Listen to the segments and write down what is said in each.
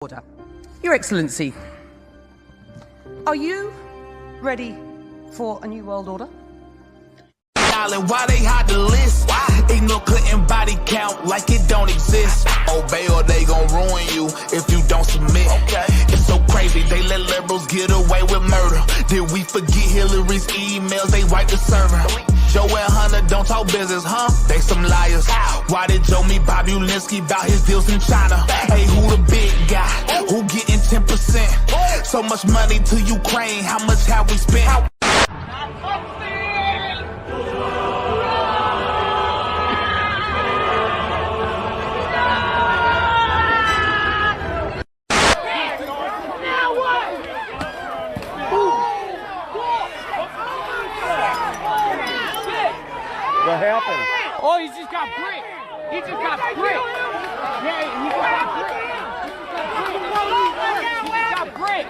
Order. Your Excellency, are you ready for a new world order? Why they hide the list? Ignore cutting body count like it don't exist. Obey or they gon' ruin you if you don't submit. It's so crazy they let liberals get away with murder. Did we forget Hillary's emails? They wiped the server. Joe and Hunter don't talk business, huh? They some liars. Why did Joe meet Bobby Ulinsky about his deals in China? Hey, who the big guy? Who getting 10%? So much money to Ukraine, how much have we spent? What happened? Oh, he just got bricked. He just got bricked. Yeah, he just got bricked. He just got bricked.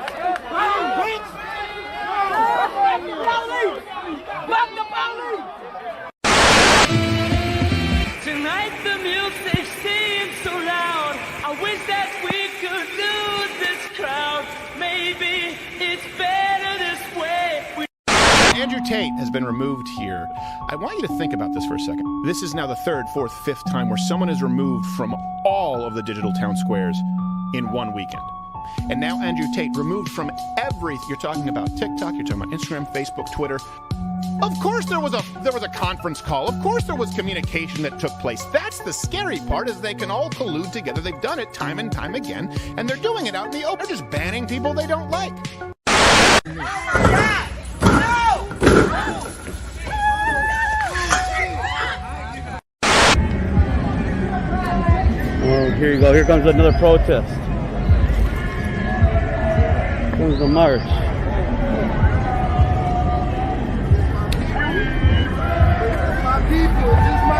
Fuck the police! Tonight the music seems so loud. I wish that we could lose this crowd. Maybe it's better this way. Andrew Tate has been removed here. I want you to think about this for a second. This is now the third, fourth, fifth time where someone is removed from all of the digital town squares in one weekend. And now Andrew Tate removed from everything. You're talking about TikTok, you're talking about Instagram, Facebook, Twitter. Of course there was a conference call. Of course there was communication that took place. That's the scary part, is they can all collude together. They've done it time and time again, and they're doing it out in the open. They're just banning people they don't like. Oh, here you go. Here comes another protest. Here comes the march. My people, this is my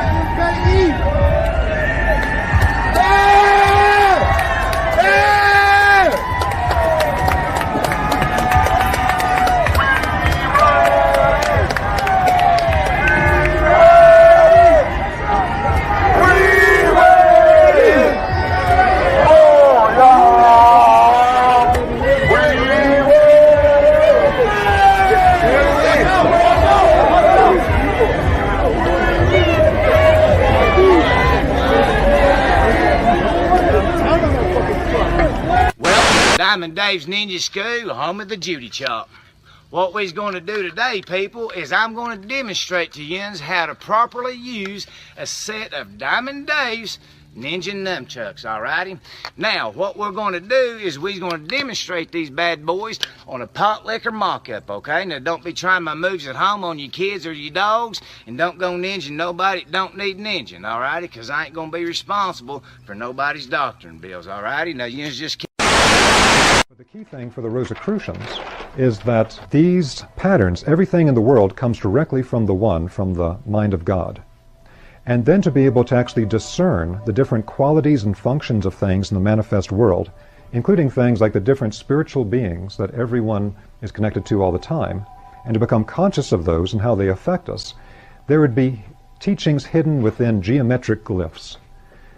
Diamond Dave's Ninja School, home of the Judy Chop. What we's going to do today, people, is I'm going to demonstrate to yins how to properly use a set of Diamond Dave's Ninja Nunchucks, alrighty? Now, what we're going to do is we're going to demonstrate these bad boys on a pot liquor mock-up, okay? Now, don't be trying my moves at home on your kids or your dogs, and don't go ninja nobody that don't need ninja, alrighty? Because I ain't going to be responsible for nobody's doctoring bills, alrighty? Now, yins just The key thing for the Rosicrucians is that these patterns, everything in the world comes directly from the One, from the mind of God. And then to be able to actually discern the different qualities and functions of things in the manifest world, including things like the different spiritual beings that everyone is connected to all the time, and to become conscious of those and how they affect us, there would be teachings hidden within geometric glyphs.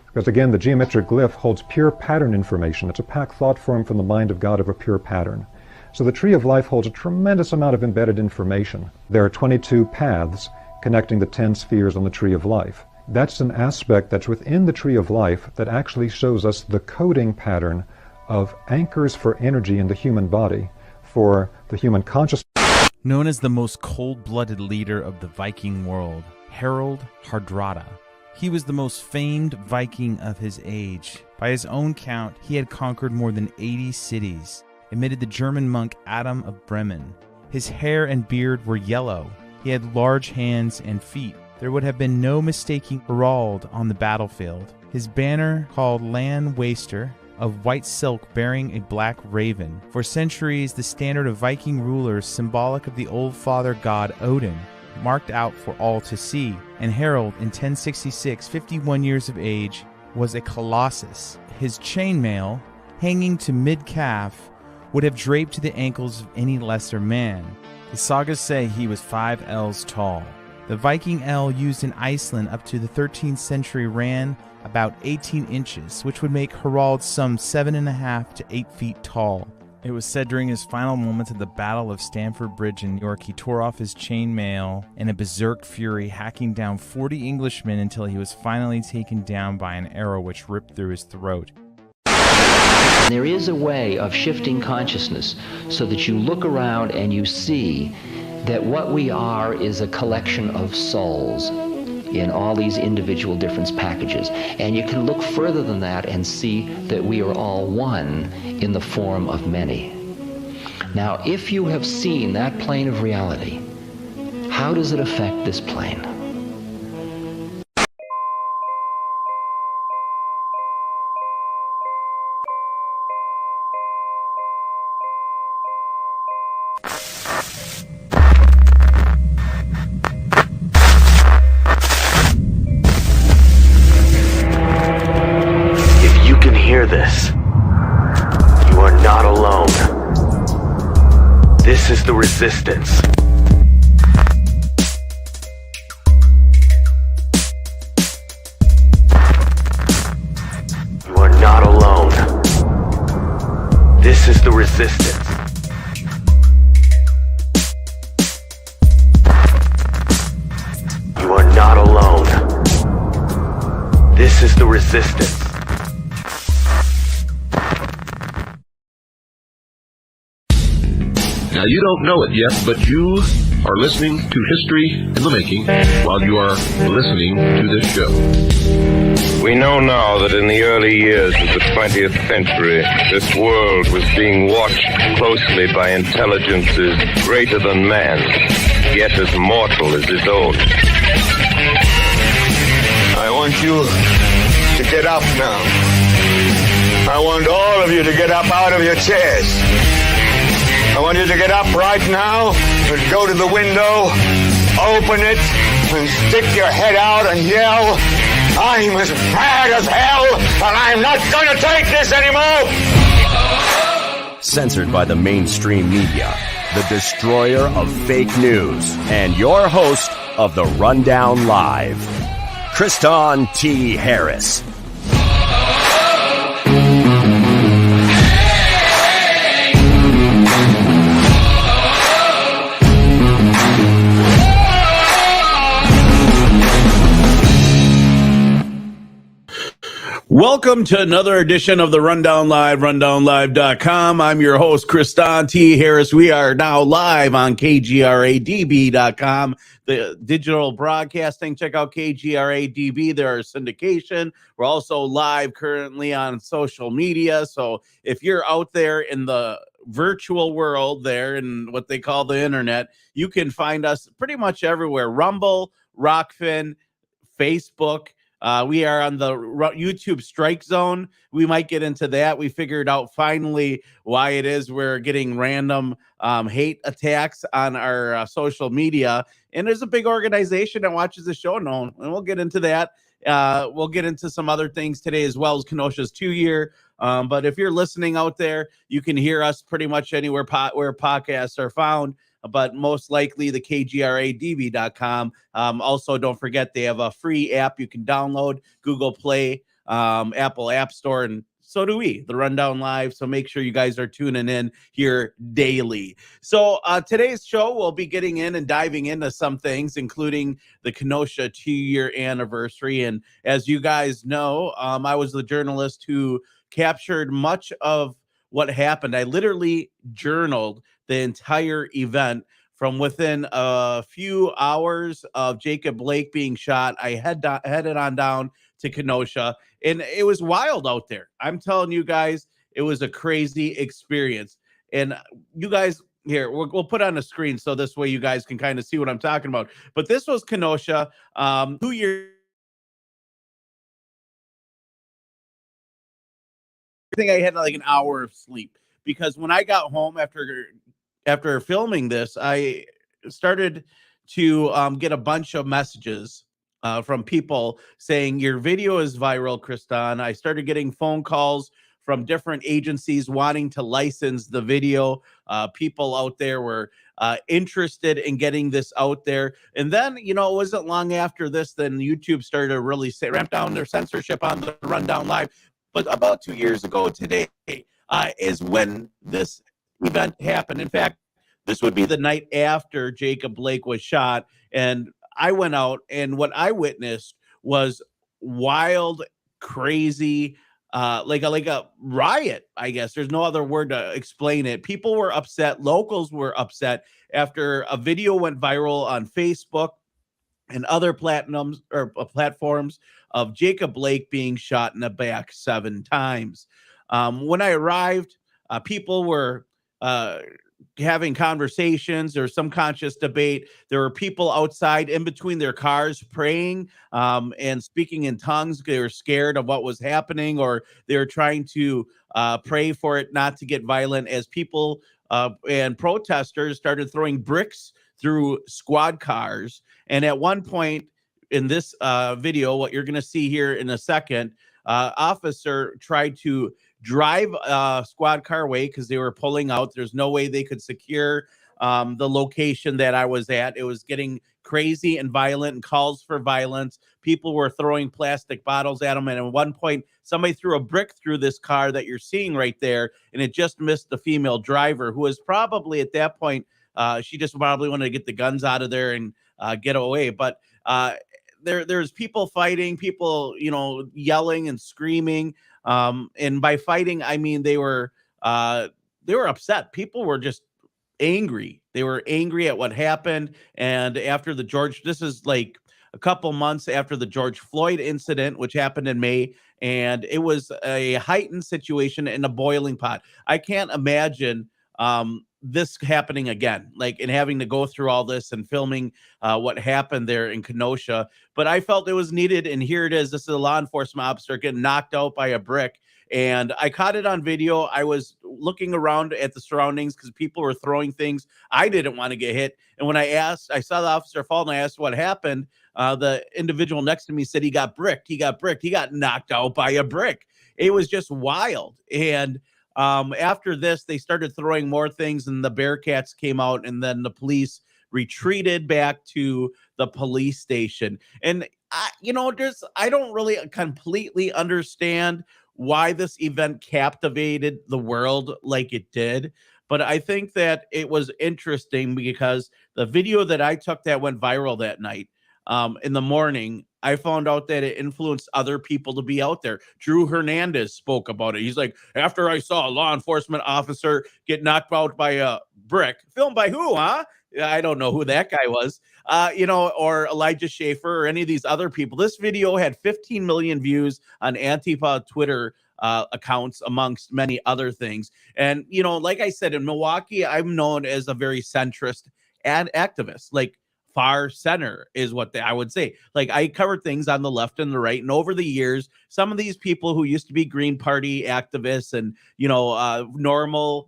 Because again, the geometric glyph holds pure pattern information. It's a packed thought form from the mind of God of a pure pattern. So the Tree of Life holds a tremendous amount of embedded information. There are 22 paths connecting the 10 spheres on the Tree of Life. That's an aspect that's within the Tree of Life that actually shows us the coding pattern of anchors for energy in the human body, for the human consciousness. Known as the most cold-blooded leader of the Viking world, Harald Hardrada. He was the most famed Viking of his age. By his own count, he had conquered more than 80 cities, amid the German monk Adam of Bremen. His hair and beard were yellow. He had large hands and feet. There would have been no mistaking Harald on the battlefield. His banner, called Land Waster, of white silk bearing a black raven. For centuries, the standard of Viking rulers, symbolic of the old father god Odin, marked out for all to see. And Harald, in 1066, 51 years of age, was a colossus. His chainmail, hanging to mid-calf, would have draped to the ankles of any lesser man. The sagas say he was 5 ells tall. The Viking L used in Iceland up to the 13th century ran about 18 inches, which would make Harald some 7.5 to 8 feet tall. It was said during his final moments at the Battle of Stamford Bridge in New York, he tore off his chainmail in a berserk fury, hacking down 40 Englishmen until he was finally taken down by an arrow which ripped through his throat. There is a way of shifting consciousness so that you look around and you see that what we are is a collection of souls in all these individual difference packages. And you can look further than that and see that we are all one in the form of many. Now, if you have seen that plane of reality, how does it affect this plane? This. You are not alone. This is the resistance. You are not alone. This is the resistance. You are not alone. This is the resistance. Now, you don't know it yet, but you are listening to History in the Making while you are listening to this show. We know now that in the early years of the 20th century, this world was being watched closely by intelligences greater than man, yet as mortal as his own. I want you to get up now. I want all of you to get up out of your chairs. I want you to get up right now and go to the window, open it, and stick your head out and yell, "I'm as mad as hell, and I'm not going to take this anymore!" Censored by the mainstream media, the destroyer of fake news, and your host of the Rundown Live, Kristan T. Harris. Welcome to another edition of the Rundown Live, rundownlive.com. I'm your host, Kristan T. Harris. We are now live on KGRADB.com, the digital broadcasting. Check out KGRADB. They're a syndication. We're also live currently on social media. So if you're out there in the virtual world there in what they call the internet, you can find us pretty much everywhere. Rumble, Rockfin, Facebook. We are on the YouTube strike zone. We might get into that. We figured out finally why it is we're getting random hate attacks on our social media. And there's a big organization that watches the show, and we'll get into that. We'll get into some other things today as well as Kenosha's 2-year. But if you're listening out there, you can hear us pretty much anywhere where podcasts are found. But most likely the KGRADB.com. Also, don't forget they have a free app you can download, Google Play, Apple App Store, and so do we, the Rundown Live. So make sure you guys are tuning in here daily. So today's show, we'll be getting in and diving into some things, including the Kenosha 2-year anniversary. And as you guys know, I was the journalist who captured much of what happened. I literally journaled the entire event from within a few hours of Jacob Blake being shot. I headed on down to Kenosha, and it was wild out there. I'm telling you guys, it was a crazy experience. And you guys, here, we'll put on a screen so this way you guys can kind of see what I'm talking about. But this was Kenosha, 2 years. I think I had like an hour of sleep because when I got home after filming this, I started to get a bunch of messages from people saying your video is viral, Kristan. I started getting phone calls from different agencies wanting to license the video. People out there were interested in getting this out there. And then, it wasn't long after this, then YouTube started to really ramp down their censorship on the Rundown Live. But about 2 years ago today is when this event happened. In fact, this would be the night after Jacob Blake was shot. And I went out, and what I witnessed was wild, crazy, like a riot, I guess. There's no other word to explain it. People were upset. Locals were upset after a video went viral on Facebook and other platforms of Jacob Blake being shot in the back 7 times. When I arrived, people were having conversations. There was some conscious debate. There were people outside in between their cars praying and speaking in tongues. They were scared of what was happening, or they were trying to pray for it not to get violent, as people and protesters started throwing bricks through squad cars. And at one point in this video, what you're going to see here in a second, officer tried to drive a squad car away because they were pulling out. There's no way they could secure the location that I was at. It was getting crazy and violent, and calls for violence. People were throwing plastic bottles at them. And at one point, somebody threw a brick through this car that you're seeing right there, and it just missed the female driver, who was probably at that point, she just probably wanted to get the guns out of there and get away. But there's people fighting, people, yelling and screaming. And by fighting, I mean they were upset. People were just angry. They were angry at what happened. And after this is like a couple months after the George Floyd incident, which happened in May, and it was a heightened situation in a boiling pot. I can't imagine this happening again, and having to go through all this and filming what happened there in Kenosha. But I felt it was needed, and here it is. This is a law enforcement officer getting knocked out by a brick, and I caught it on video. I was looking around at the surroundings because people were throwing things. I didn't want to get hit, and when I saw the officer fall, and I asked what happened. The individual next to me said he got bricked. He got knocked out by a brick. It was just wild. And after this, they started throwing more things, and the Bearcats came out, and then the police retreated back to the police station. And I don't really completely understand why this event captivated the world like it did. But I think that it was interesting because the video that I took that went viral that night, in the morning, I found out that it influenced other people to be out there. Drew Hernandez spoke about it. He's like, after I saw a law enforcement officer get knocked out by a brick, filmed by who, huh? I don't know who that guy was, or Elijah Schaefer or any of these other people. This video had 15 million views on Antifa Twitter accounts, amongst many other things. And, like I said, in Milwaukee, I'm known as a very centrist activist. Far center is what I would say. I covered things on the left and the right. And over the years, some of these people who used to be Green Party activists and, Normal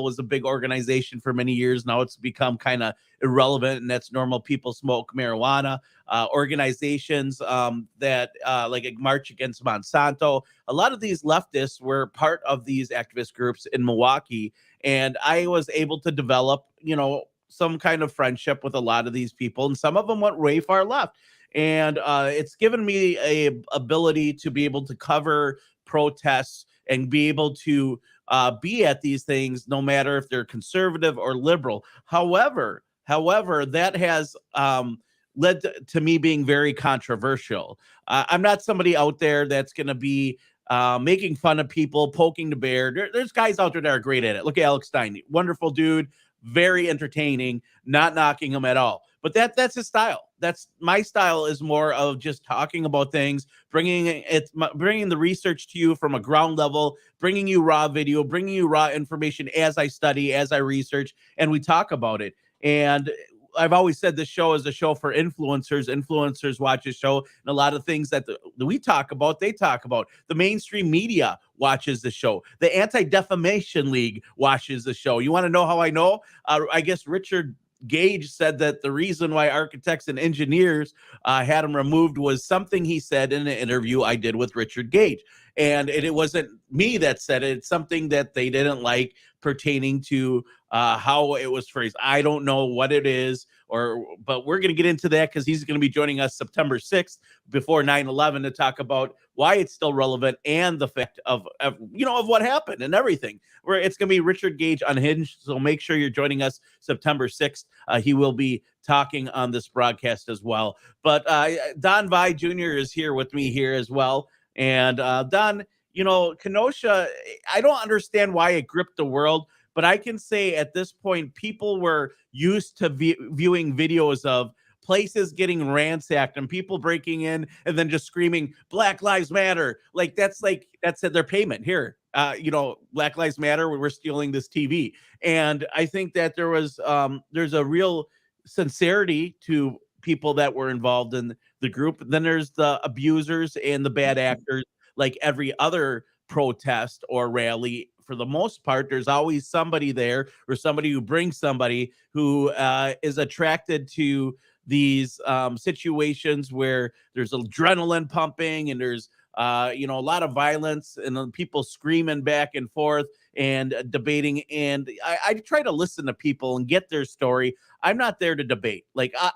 was a big organization for many years. Now it's become kind of irrelevant. And that's Normal People Smoke Marijuana. Organizations that March Against Monsanto. A lot of these leftists were part of these activist groups in Milwaukee. And I was able to develop, some kind of friendship with a lot of these people, and some of them went way far left. And it's given me a ability to be able to cover protests and be able to be at these things, no matter if they're conservative or liberal. However, that has led to me being very controversial. I'm not somebody out there that's going to be making fun of people, poking the bear. There's guys out there that are great at it. Look at Alex Stein, wonderful dude. Very entertaining, not knocking him at all. But that's his style. That's my style, is more of just talking about things, bringing the research to you from a ground level, bringing you raw video, bringing you raw information as I study, as I research, and we talk about it. And I've always said this show is a show for influencers. Influencers watch this show, and a lot of things that we talk about, they talk about. The mainstream media watches the show. The Anti-Defamation League watches the show. You want to know how I know? I guess Richard Gage said that the reason why architects and engineers had him removed was something he said in an interview I did with Richard Gage. And it wasn't me that said it. It's something that they didn't like pertaining to how it was phrased. I don't know what it is, but we're going to get into that because he's going to be joining us September 6th before 9/11 to talk about why it's still relevant and the fact of what happened and everything. Where it's going to be Richard Gage Unhinged. So make sure you're joining us September 6th. He will be talking on this broadcast as well. But Don Vi Jr. is here with me here as well. And Don, Kenosha, I don't understand why it gripped the world, but I can say at this point, people were used to viewing videos of places getting ransacked and people breaking in and then just screaming Black Lives Matter. That's their payment here. Black Lives Matter, we're stealing this TV. And I think that there's a real sincerity to people that were involved in the group. Then there's the abusers and the bad actors, like every other protest or rally. For the most part, there's always somebody there or somebody who brings somebody who is attracted to these situations where there's adrenaline pumping and there's a lot of violence and then people screaming back and forth and debating. And I try to listen to people and get their story. I'm not there to debate.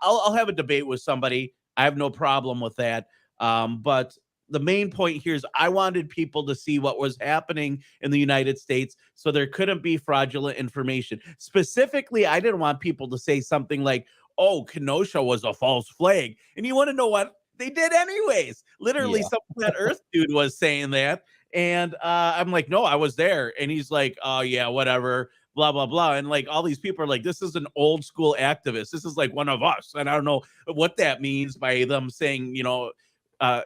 I'll have a debate with somebody. I have no problem with that. But the main point here is I wanted people to see what was happening in the United States so there couldn't be fraudulent information. Specifically, I didn't want people to say something like, oh, Kenosha was a false flag. And you want to know what? They did anyways. Literally, some Flat Earth dude was saying that. And I'm like, no, I was there. And he's like, oh, yeah, whatever, blah, blah, blah. And all these people are like, this is an old school activist. This is like one of us. And I don't know what that means by them saying,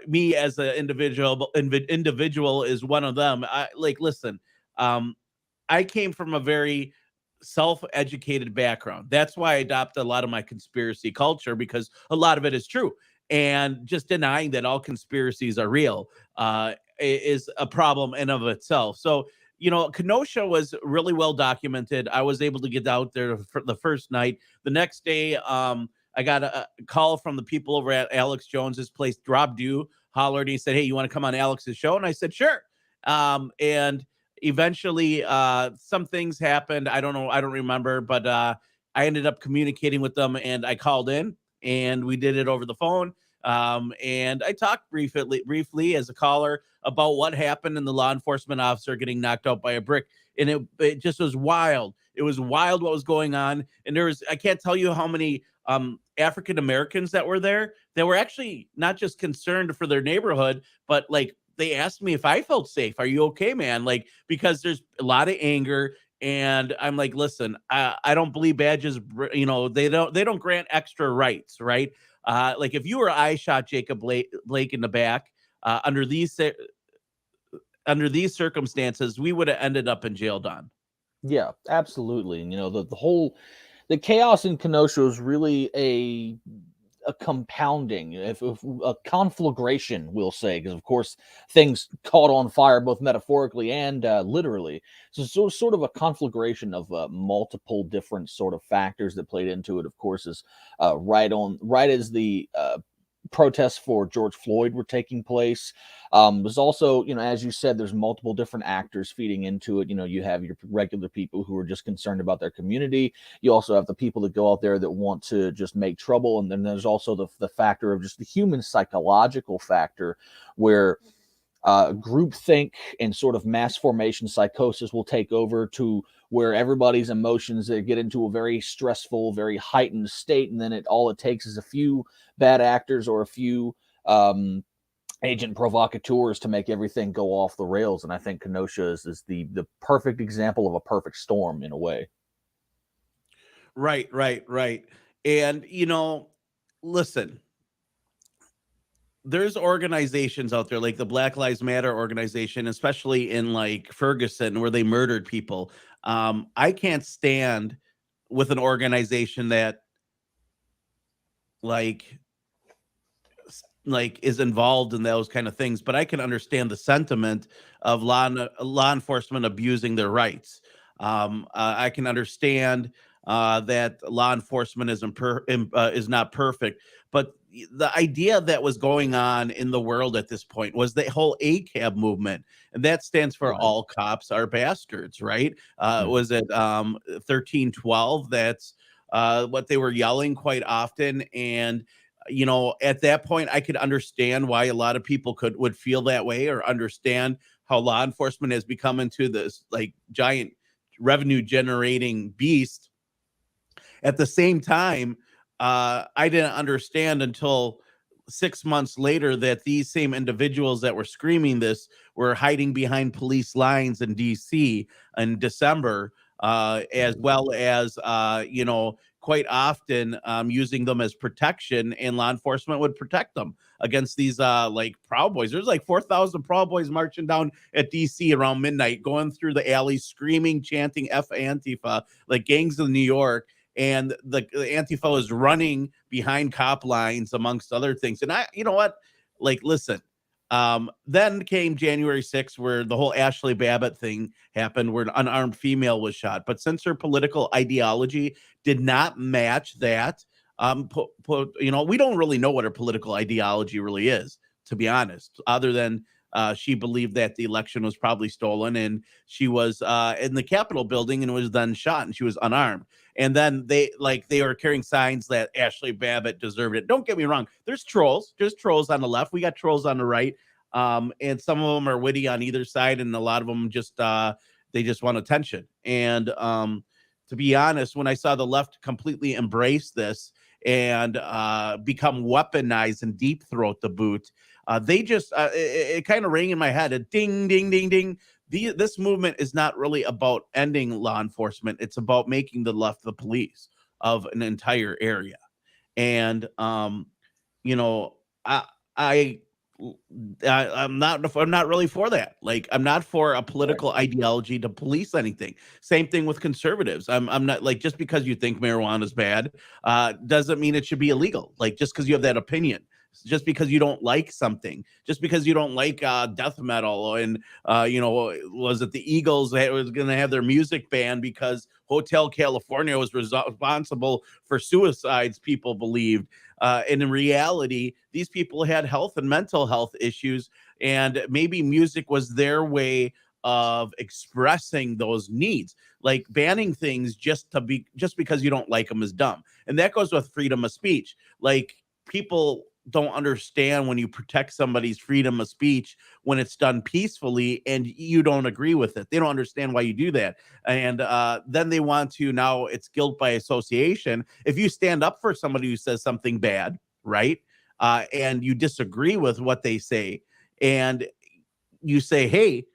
me as an individual is one of them. Listen, I came from a very self-educated background. That's why I adopt a lot of my conspiracy culture, because a lot of it is true. And just denying that all conspiracies are real is a problem in of itself. So, Kenosha was really well documented. I was able to get out there for the first night. The next day, I got a call from the people over at Alex Jones's place. Rob Dew hollered and he said, hey, you want to come on Alex's show? And I said, sure. And eventually some things happened. I don't know. I don't remember, but I ended up communicating with them and I called in and we did it over the phone. And I talked briefly as a caller about what happened and the law enforcement officer getting knocked out by a brick. And it just was wild. It was wild what was going on. And I can't tell you how many African Americans that were there. They were actually not just concerned for their neighborhood, but they asked me if I felt safe. Are you okay, man? Because there's a lot of anger. And I'm like, listen, I don't believe badges, they don't grant extra rights, right? If you or I shot Jacob Blake in the back under these circumstances, we would have ended up in jail, Don. Yeah, absolutely. And the chaos in Kenosha was really a compounding, if a conflagration, we'll say, because of course things caught on fire both metaphorically and literally. So sort of a conflagration of multiple different sort of factors that played into it. Of course, is right as the protests for George Floyd were taking place. There's also, as you said, there's multiple different actors feeding into it. You have your regular people who are just concerned about their community. You also have the people that go out there that want to just make trouble. And then there's also the factor of just the human psychological factor where groupthink and sort of mass formation psychosis will take over to where everybody's emotions get into a very stressful, very heightened state. And then all it takes is a few bad actors or a few agent provocateurs to make everything go off the rails. And I think Kenosha is the perfect example of a perfect storm in a way. Right. And, listen, there's organizations out there like the Black Lives Matter organization, especially in Ferguson, where they murdered people. I can't stand with an organization that is involved in those kind of things, but I can understand the sentiment of law enforcement abusing their rights. I can understand that law enforcement is not perfect. But the idea that was going on in the world at this point was the whole ACAB movement, and that stands for all cops are bastards, right? Was it 1312? That's what they were yelling quite often. And at that point, I could understand why a lot of people would feel that way, or understand how law enforcement has become into this like giant revenue generating beast. At the same time, I didn't understand until 6 months later that these same individuals that were screaming this were hiding behind police lines in DC in December, as well as quite often using them as protection, and law enforcement would protect them against these like Proud Boys. There's like 4,000 Proud Boys marching down at DC around midnight, going through the alleys, screaming, chanting F Antifa, like gangs of New York. And the Antifa is running behind cop lines, amongst other things. And you know what? Like, listen, then came January 6th, where the whole Ashley Babbitt thing happened, where an unarmed female was shot. But since her political ideology did not match that, we don't really know what her political ideology really is, to be honest, other than she believed that the election was probably stolen, and she was in the Capitol building and was then shot, and she was unarmed. And then they were carrying signs that Ashley Babbitt deserved it. Don't get me wrong. There's trolls on the left. We got trolls on the right. And some of them are witty on either side. And a lot of them they just want attention. And to be honest, when I saw the left completely embrace this and become weaponized and deep throat the boot, they just, it kind of rang in my head, a ding, ding, ding, ding. This movement is not really about ending law enforcement. It's about making the left the police of an entire area. And, I'm not really for that. Like, I'm not for a political ideology to police anything. Same thing with conservatives. I'm not, like, just because you think marijuana is bad, doesn't mean it should be illegal. Like, just because you have that opinion, just because you don't like something, just because you don't like death metal, and was it the Eagles that was going to have their music banned because Hotel California was responsible for suicides, people believed. And in reality, these people had health and mental health issues, and maybe music was their way of expressing those needs. Like, banning things just because you don't like them is dumb. And that goes with freedom of speech. Like, people don't understand when you protect somebody's freedom of speech when it's done peacefully and you don't agree with it. They don't understand why you do that. And then they want to, now it's guilt by association. If you stand up for somebody who says something bad, right, and you disagree with what they say, and you say, hey,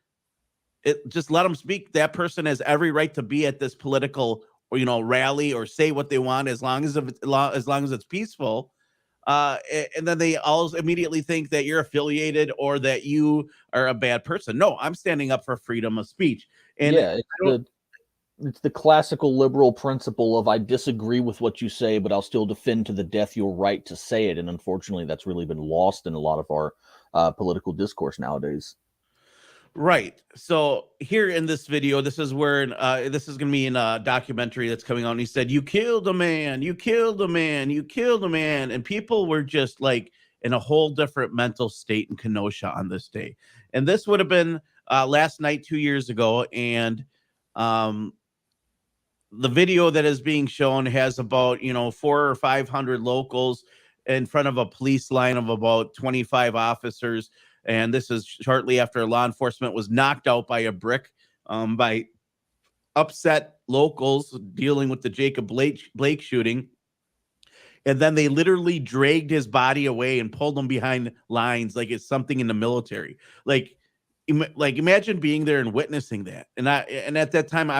just let them speak. That person has every right to be at this political rally or say what they want, as long as it's peaceful. And then they all immediately think that you're affiliated or that you are a bad person. No, I'm standing up for freedom of speech. And yeah, it's the classical liberal principle of, I disagree with what you say, but I'll still defend to the death your right to say it. And unfortunately, that's really been lost in a lot of our political discourse nowadays. Right. So here in this video, this is where this is going to be in a documentary that's coming out. And he said, "You killed a man, you killed a man, you killed a man." And people were just like in a whole different mental state in Kenosha on this day. And this would have been last night, 2 years ago. And the video that is being shown has about 400 or 500 locals in front of a police line of about 25 officers. And this is shortly after law enforcement was knocked out by a brick by upset locals dealing with the Jacob Blake shooting. And then they literally dragged his body away and pulled him behind lines like it's something in the military. Like imagine being there and witnessing that. And at that time,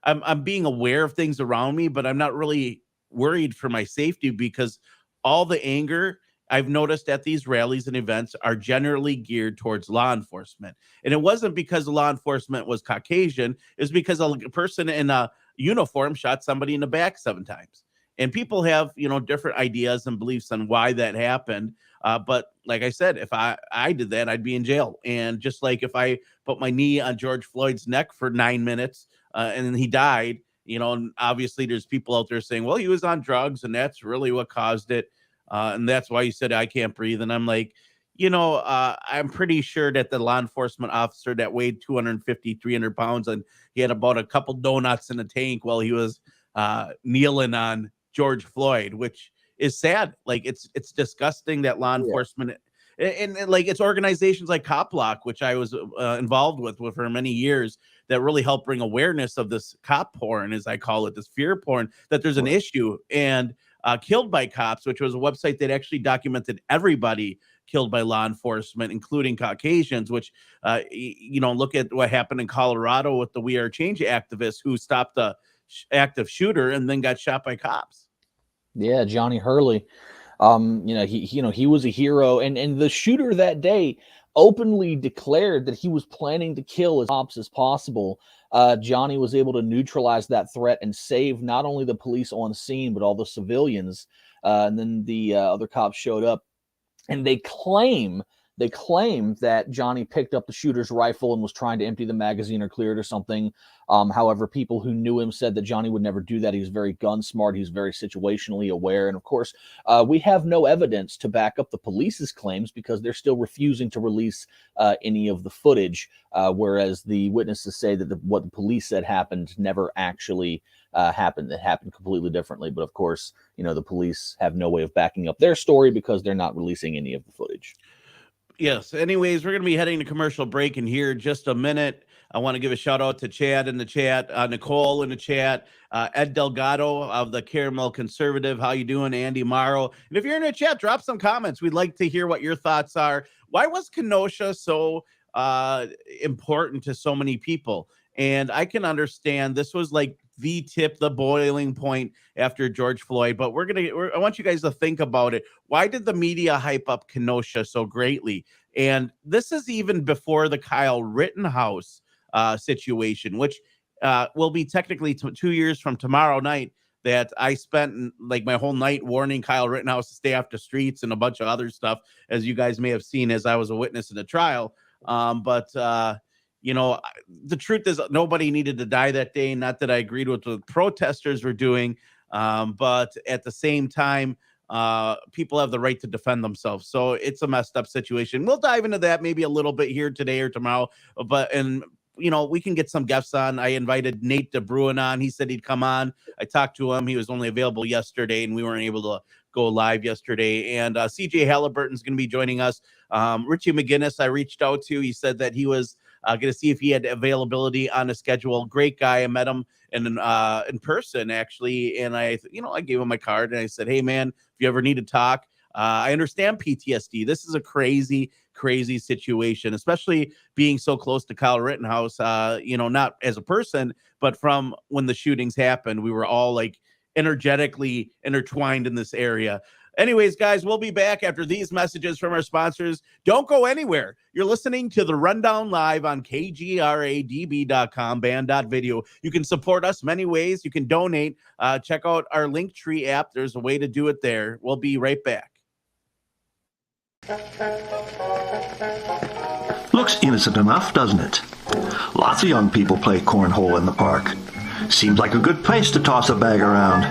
I'm being aware of things around me, but I'm not really worried for my safety, because all the anger I've noticed at these rallies and events are generally geared towards law enforcement. And it wasn't because law enforcement was Caucasian. It's because a person in a uniform shot somebody in the back 7 times. And people have, different ideas and beliefs on why that happened. But like I said, if I did that, I'd be in jail. And just like if I put my knee on George Floyd's neck for 9 minutes and then he died, And obviously there's people out there saying, well, he was on drugs and that's really what caused it. And that's why he said, I can't breathe. And I'm like, I'm pretty sure that the law enforcement officer that weighed 250, 300 pounds, and he had about a couple donuts in a tank while he was kneeling on George Floyd, which is sad. Like, it's disgusting that law enforcement and like it's organizations like Cop Block, which I was involved with for many years, that really help bring awareness of this cop porn, as I call it, this fear porn, that there's an issue. And Killed by Cops, which was a website that actually documented everybody killed by law enforcement, including Caucasians, which, look at what happened in Colorado with the We Are Change activist who stopped a active shooter and then got shot by cops. Yeah, Johnny Hurley. He was a hero, and the shooter that day openly declared that he was planning to kill as cops as possible. Johnny was able to neutralize that threat and save not only the police on scene, but all the civilians. And then the other cops showed up, and they claim that Johnny picked up the shooter's rifle and was trying to empty the magazine or clear it or something. However, people who knew him said that Johnny would never do that. He was very gun smart. He's very situationally aware. And of course, we have no evidence to back up the police's claims because they're still refusing to release any of the footage, whereas the witnesses say that what the police said happened never actually happened. It happened completely differently. But of course, the police have no way of backing up their story because they're not releasing any of the footage. Yes. Anyways, we're going to be heading to commercial break in here just a minute. I want to give a shout out to Chad in the chat, Nicole in the chat, Ed Delgado of the Caramel Conservative. How you doing, Andy Morrow? And if you're in the chat, drop some comments. We'd like to hear what your thoughts are. Why was Kenosha so important to so many people? And I can understand this was like the boiling point after George Floyd, but I want you guys to think about it. Why did the media hype up Kenosha so greatly? And this is even before the Kyle Rittenhouse situation, which will be technically 2 years from tomorrow night, that I spent like my whole night warning Kyle Rittenhouse to stay off the streets and a bunch of other stuff, as you guys may have seen as I was a witness in the trial. The truth is nobody needed to die that day. Not that I agreed with what the protesters were doing, but at the same time, people have the right to defend themselves. So it's a messed up situation. We'll dive into that maybe a little bit here today or tomorrow, we can get some guests on. I invited Nate DeBruin on. He said he'd come on. I talked to him. He was only available yesterday, and we weren't able to go live yesterday. And CJ Halliburton's going to be joining us. Richie McGinnis, I reached out to. He said that he was going to see if he had availability on the schedule. Great guy. I met him in person, actually. And I gave him my card, and I said, hey, man, if you ever need to talk, I understand PTSD. This is a crazy situation, especially being so close to Kyle Rittenhouse, not as a person, but from when the shootings happened, we were all like energetically intertwined in this area. Anyways, guys, we'll be back after these messages from our sponsors. Don't go anywhere. You're listening to The Rundown live on KGRADB.com, band.video. You can support us many ways. You can donate. Check out our Linktree app. There's a way to do it there. We'll be right back. Looks innocent enough, doesn't it? Lots of young people play cornhole in the park. Seems like a good place to toss a bag around.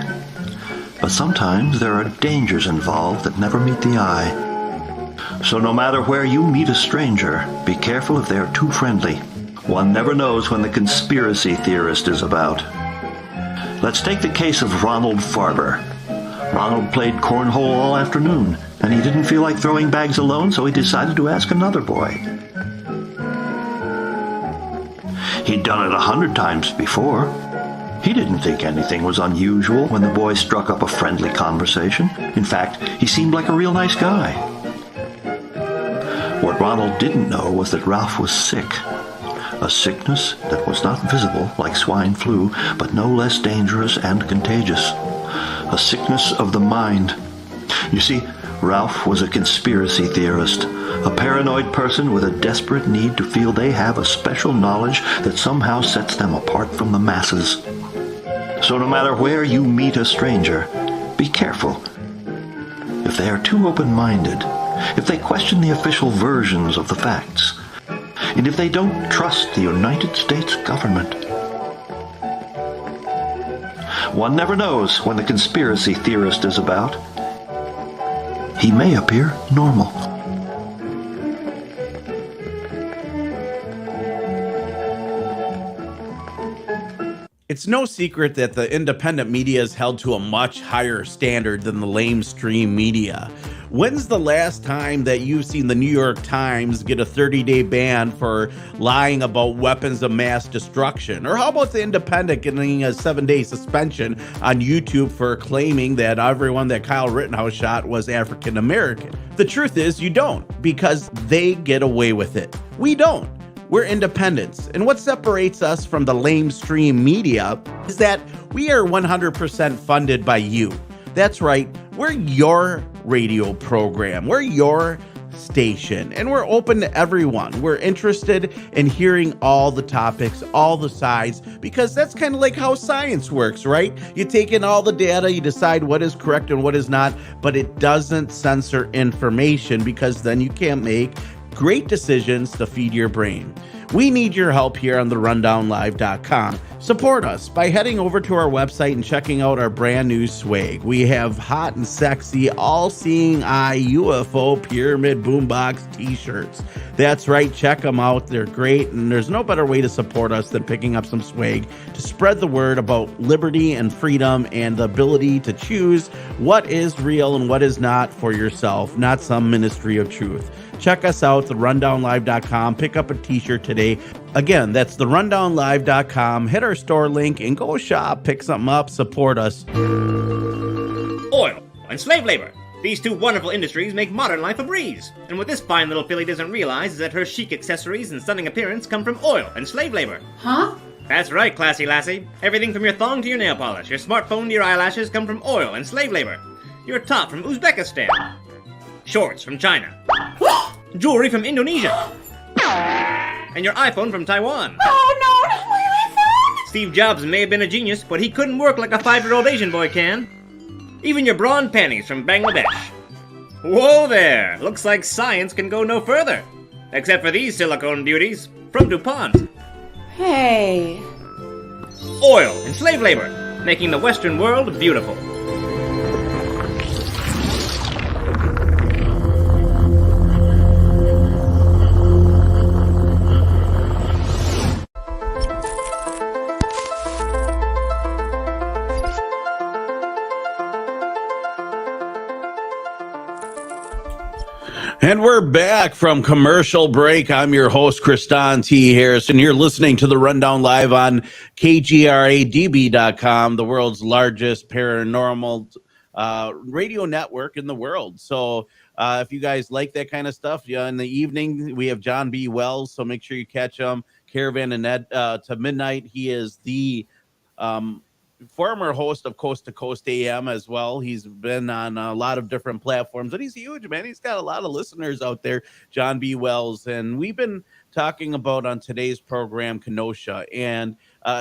But sometimes there are dangers involved that never meet the eye. So no matter where you meet a stranger, be careful if they are too friendly. One never knows when the conspiracy theorist is about. Let's take the case of Ronald Farber. Ronald played cornhole all afternoon, and he didn't feel like throwing bags alone, so he decided to ask another boy. He'd done it 100 times before. He didn't think anything was unusual when the boy struck up a friendly conversation. In fact, he seemed like a real nice guy. What Ronald didn't know was that Ralph was sick. A sickness that was not visible like swine flu, but no less dangerous and contagious. A sickness of the mind. You see, Ralph was a conspiracy theorist, a paranoid person with a desperate need to feel they have a special knowledge that somehow sets them apart from the masses. So no matter where you meet a stranger, be careful. If they are too open-minded, if they question the official versions of the facts, and if they don't trust the United States government. One never knows when the conspiracy theorist is about. He may appear normal. It's no secret that the independent media is held to a much higher standard than the lamestream media. When's the last time that you've seen the New York Times get a 30-day ban for lying about weapons of mass destruction? Or how about the Independent getting a 7-day suspension on YouTube for claiming that everyone that Kyle Rittenhouse shot was African American? The truth is you don't, because they get away with it. We don't. We're independents. And what separates us from the lamestream media is that we are 100% funded by you. That's right. We're your radio program. We're your station. And we're open to everyone. We're interested in hearing all the topics, all the sides, because that's kind of like how science works, right? You take in all the data, you decide what is correct and what is not, but it doesn't censor information, because then you can't make great decisions to feed your brain. We need your help here on therundownlive.com. Support us by heading over to our website and checking out our brand new swag. We have hot and sexy, all-seeing eye UFO pyramid boombox t-shirts. That's right, check them out. They're great, and there's no better way to support us than picking up some swag to spread the word about liberty and freedom and the ability to choose what is real and what is not for yourself, not some ministry of truth. Check us out, therundownlive.com. Pick up a t-shirt today. Again, that's therundownlive.com. Hit our store link and go shop, pick something up, support us. Oil and slave labor. These two wonderful industries make modern life a breeze. And what this fine little filly doesn't realize is that her chic accessories and stunning appearance come from oil and slave labor. Huh? That's right, classy lassie. Everything from your thong to your nail polish, your smartphone to your eyelashes come from oil and slave labor. Your top from Uzbekistan. Shorts from China. Jewelry from Indonesia. And your iPhone from Taiwan. Oh no, not my iPhone! Steve Jobs may have been a genius, but he couldn't work like a 5-year-old Asian boy can. Even your brawn panties from Bangladesh. Whoa there! Looks like science can go no further. Except for these silicone beauties from DuPont. Hey. Oil and slave labor, making the Western world beautiful. And we're back from commercial break. I'm your host, Kriston T. Harris, and you're listening to The Rundown live on KGRADB.com, the world's largest paranormal radio network in the world. So if you guys like that kind of stuff, in the evening, we have John B. Wells, so make sure you catch him. Caravan and Ed to midnight. He is the former host of Coast to Coast AM as well. He's been on a lot of different platforms, and he's huge, man. He's got a lot of listeners out there, John B. Wells. And we've been talking about on today's program, Kenosha. And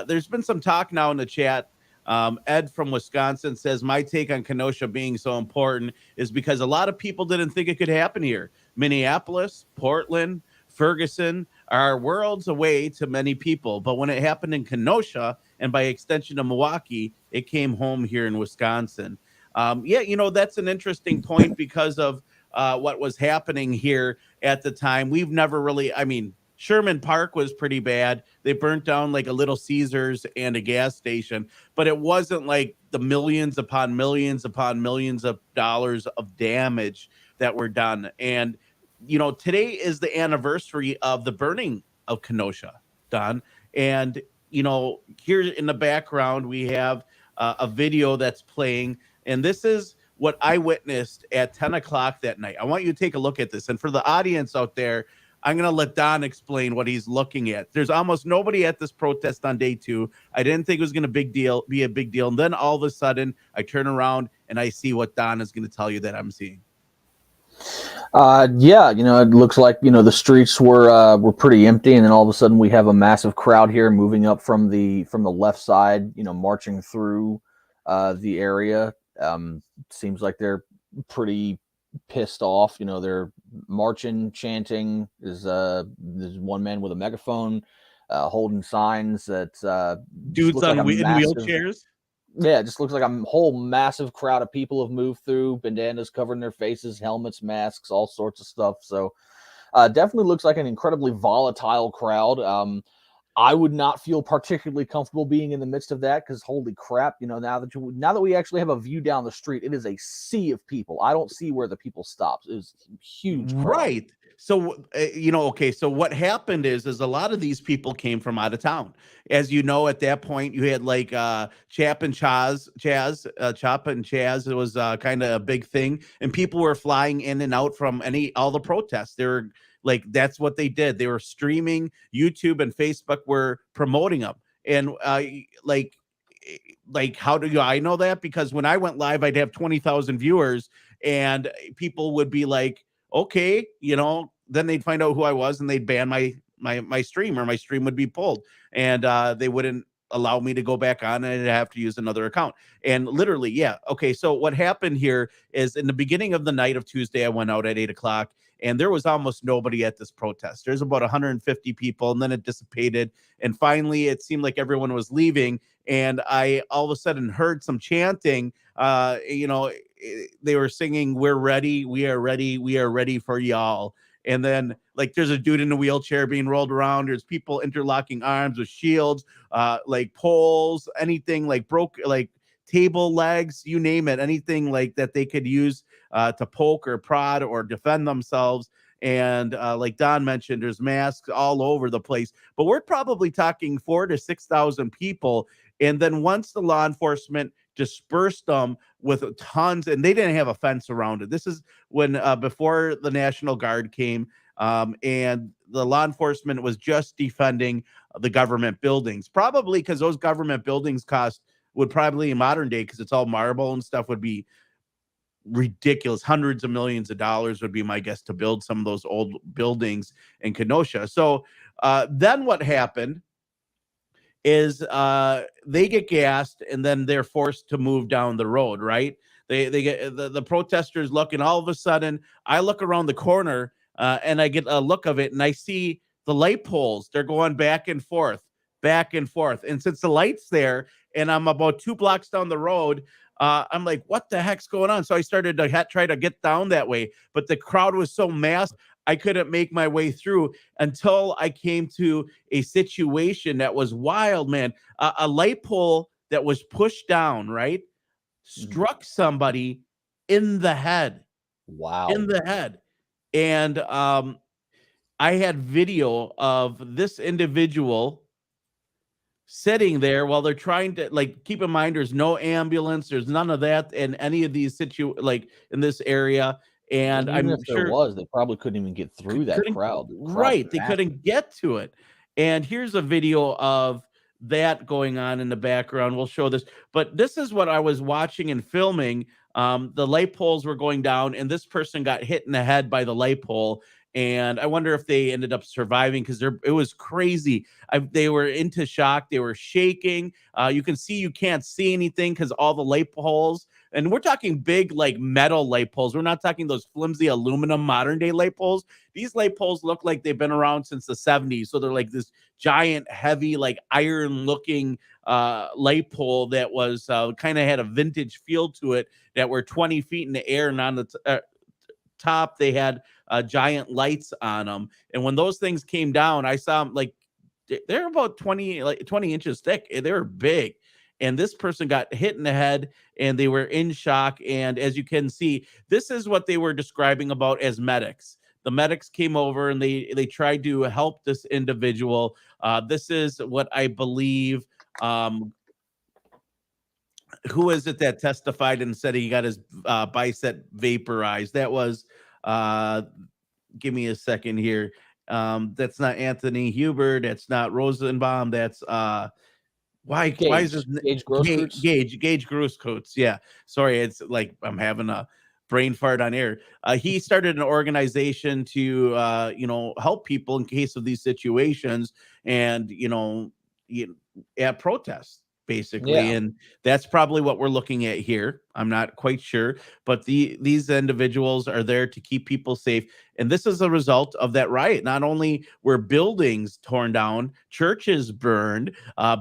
there's been some talk now in the chat. Ed from Wisconsin says, my take on Kenosha being so important is because a lot of people didn't think it could happen here. Minneapolis, Portland, Ferguson are worlds away to many people. But when it happened in Kenosha, and by extension to Milwaukee, it came home here in Wisconsin. That's an interesting point because of what was happening here at the time. We've never really, Sherman Park was pretty bad. They burnt down like a Little Caesars and a gas station, but it wasn't like the millions upon millions upon millions of dollars of damage that were done. And, today is the anniversary of the burning of Kenosha, Don. And, here in the background, we have a video that's playing, and this is what I witnessed at 10 o'clock that night. I want you to take a look at this. And for the audience out there, I'm going to let Don explain what he's looking at. There's almost nobody at this protest on day 2. I didn't think it was going to be a big deal. And then all of a sudden, I turn around and I see what Don is going to tell you that I'm seeing. It looks like, the streets were pretty empty, and then all of a sudden we have a massive crowd here moving up from the left side, marching through the area. Seems like they're pretty pissed off. They're marching, chanting. There's one man with a megaphone holding signs that dudes in wheelchairs. Yeah, it just looks like a whole massive crowd of people have moved through, bandanas covering their faces, helmets, masks, all sorts of stuff. So definitely looks like an incredibly volatile crowd. I would not feel particularly comfortable being in the midst of that because holy crap, now that we actually have a view down the street, it is a sea of people. I don't see where the people stops. It was a huge crowd. Right. So, okay. So what happened is a lot of these people came from out of town. As you know, at that point, you had like Chap and Chaz, Chop and Chaz. It was kind of a big thing, and people were flying in and out from all the protests. They were like, that's what they did. They were streaming. YouTube and Facebook were promoting them, and how do I know that? Because when I went live, I'd have 20,000 viewers, and people would be like, okay, then they'd find out who I was and they'd ban my stream, or my stream would be pulled, and they wouldn't allow me to go back on, and I'd have to use another account. And literally, yeah. Okay. So what happened here is in the beginning of the night of Tuesday, I went out at 8:00 and there was almost nobody at this protest. There's about 150 people, and then it dissipated. And finally, it seemed like everyone was leaving. And I all of a sudden heard some chanting, they were singing, "We're ready, we are ready, we are ready for y'all." And then like there's a dude in a wheelchair being rolled around. There's people interlocking arms with shields, like poles, anything like table legs, you name it, anything like that they could use to poke or prod or defend themselves. And like Don mentioned, there's masks all over the place. But we're probably talking 4,000 to 6,000 people. And then once the law enforcement dispersed them with tons, and they didn't have a fence around it. This is when before the National Guard came, and the law enforcement was just defending the government buildings, probably because those government buildings would probably in modern day, because it's all marble and stuff, would be ridiculous. Hundreds of millions of dollars would be my guess to build some of those old buildings in Kenosha. So then what happened is they get gassed, and then they're forced to move down the road, right? They get the protesters look, and all of a sudden I look around the corner and I get a look of it, and I see the light poles. They're going back and forth. And since the light's there and I'm about 2 blocks down the road, I'm like, what the heck's going on? So I started to try to get down that way, but the crowd was so massive, I couldn't make my way through until I came to a situation that was wild, man. A light pole that was pushed down, right? Struck somebody in the head. Wow. In the head. And I had video of this individual sitting there while they're trying to, keep in mind, there's no ambulance, there's none of that in any of these in this area. And even I'm if there sure was, they probably couldn't even get through that crowd. Right. They couldn't get to it. And here's a video of that going on in the background. We'll show this. But this is what I was watching and filming. The light poles were going down, and this person got hit in the head by the light pole. And I wonder if they ended up surviving, because it was crazy. They were into shock. They were shaking. You can see you can't see anything because all the light poles. And we're talking big, like metal light poles. We're not talking those flimsy aluminum modern day light poles. These light poles look like they've been around since the 70s. So they're like this giant, heavy, like iron looking light pole that was kind of had a vintage feel to it, that were 20 feet in the air. And on the top, they had giant lights on them. And when those things came down, I saw them they're about 20 inches thick. They were big. And this person got hit in the head, and they were in shock. And as you can see, this is what they were describing about as medics. The medics came over, and they tried to help this individual. This is what I believe. Who is it that testified and said he got his bicep vaporized? That was, give me a second here. That's not Anthony Huber. That's not Rosenbaum. That's why is this Gage Grosskreutz? Yeah, sorry, it's like I'm having a brain fart on air. He started an organization to help people in case of these situations, and at protests basically. Yeah. And that's probably what we're looking at here. I'm not quite sure, but these individuals are there to keep people safe. And this is a result of that riot. Not only were buildings torn down, churches burned,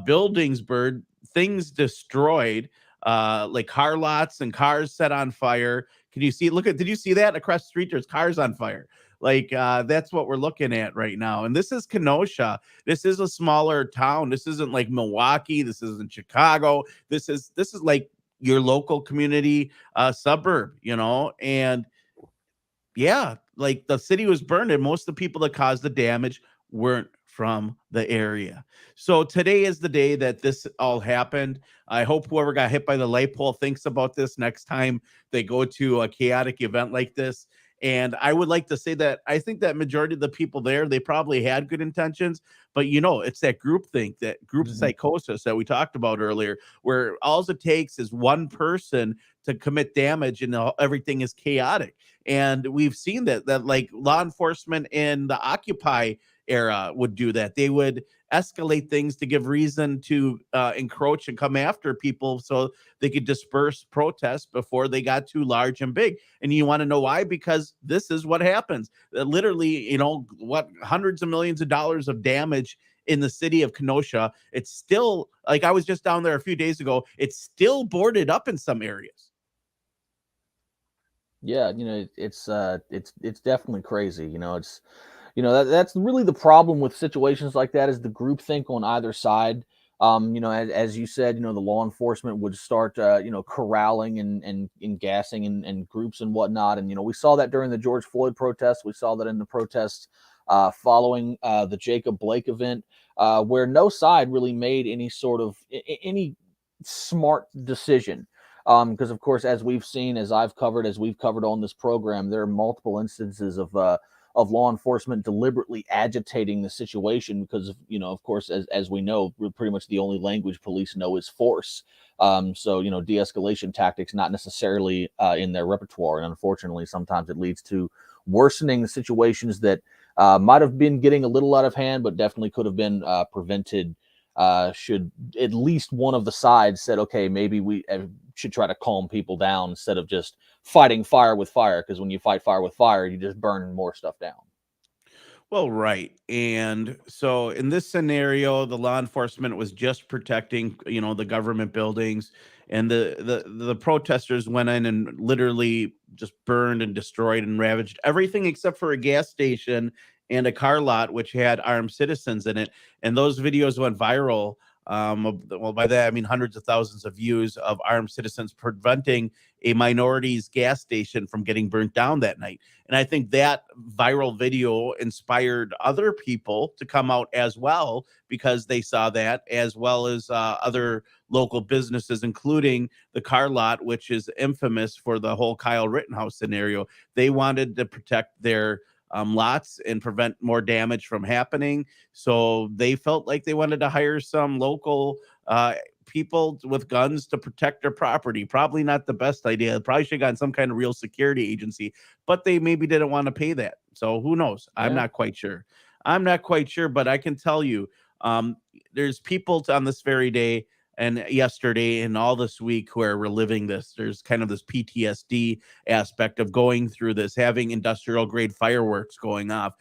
buildings burned, things destroyed, like car lots and cars set on fire. Can you see? Did you see that across the street? There's cars on fire. Like that's what we're looking at right now. And this is Kenosha. This is a smaller town. This isn't like Milwaukee. This isn't Chicago. This is like your local community suburb, and yeah, like the city was burned, and most of the people that caused the damage weren't from the area. So today is the day that this all happened. I hope whoever got hit by the light pole thinks about this next time they go to a chaotic event like this. And I would like to say that I think that majority of the people there, they probably had good intentions, but it's that group think, that group psychosis that we talked about earlier, where all it takes is one person to commit damage and everything is chaotic. And we've seen that like law enforcement in the Occupy era would do that. They would escalate things to give reason to encroach and come after people so they could disperse protests before they got too large and big. And you want to know why? Because this is what happens. Literally, hundreds of millions of dollars of damage in the city of Kenosha. It's still, like, I was just down there a few days ago. It's still boarded up in some areas. Yeah, it's definitely crazy. That's really the problem with situations like that, is the groupthink on either side. As you said, the law enforcement would start, corralling and gassing and groups and whatnot. And, we saw that during the George Floyd protests. We saw that in the protests following the Jacob Blake event, where no side really made any sort of any smart decision. Because, of course, as we've seen, as we've covered on this program, there are multiple instances of law enforcement deliberately agitating the situation because, of course, as we know, pretty much the only language police know is force. So, de-escalation tactics not necessarily in their repertoire. And unfortunately, sometimes it leads to worsening situations that might have been getting a little out of hand, but definitely could have been prevented. Should at least one of the sides said, okay, maybe we should try to calm people down instead of just fighting fire with fire. Because when you fight fire with fire, you just burn more stuff down. Well, right. And so in this scenario, the law enforcement was just protecting, the government buildings, and the protesters went in and literally just burned and destroyed and ravaged everything except for a gas station and a car lot, which had armed citizens in it. And those videos went viral. Well, by that, I mean hundreds of thousands of views of armed citizens preventing a minority's gas station from getting burnt down that night. And I think that viral video inspired other people to come out as well, because they saw that, as well as other local businesses, including the car lot, which is infamous for the whole Kyle Rittenhouse scenario. They wanted to protect their lots and prevent more damage from happening. So they felt like they wanted to hire some local people with guns to protect their property. Probably not the best idea. Probably should have gotten some kind of real security agency, but they maybe didn't want to pay that. So who knows? Yeah. I'm not quite sure, but I can tell you there's people on this very day and yesterday and all this week who are reliving this. There's kind of this PTSD aspect of going through this, having industrial grade fireworks going off,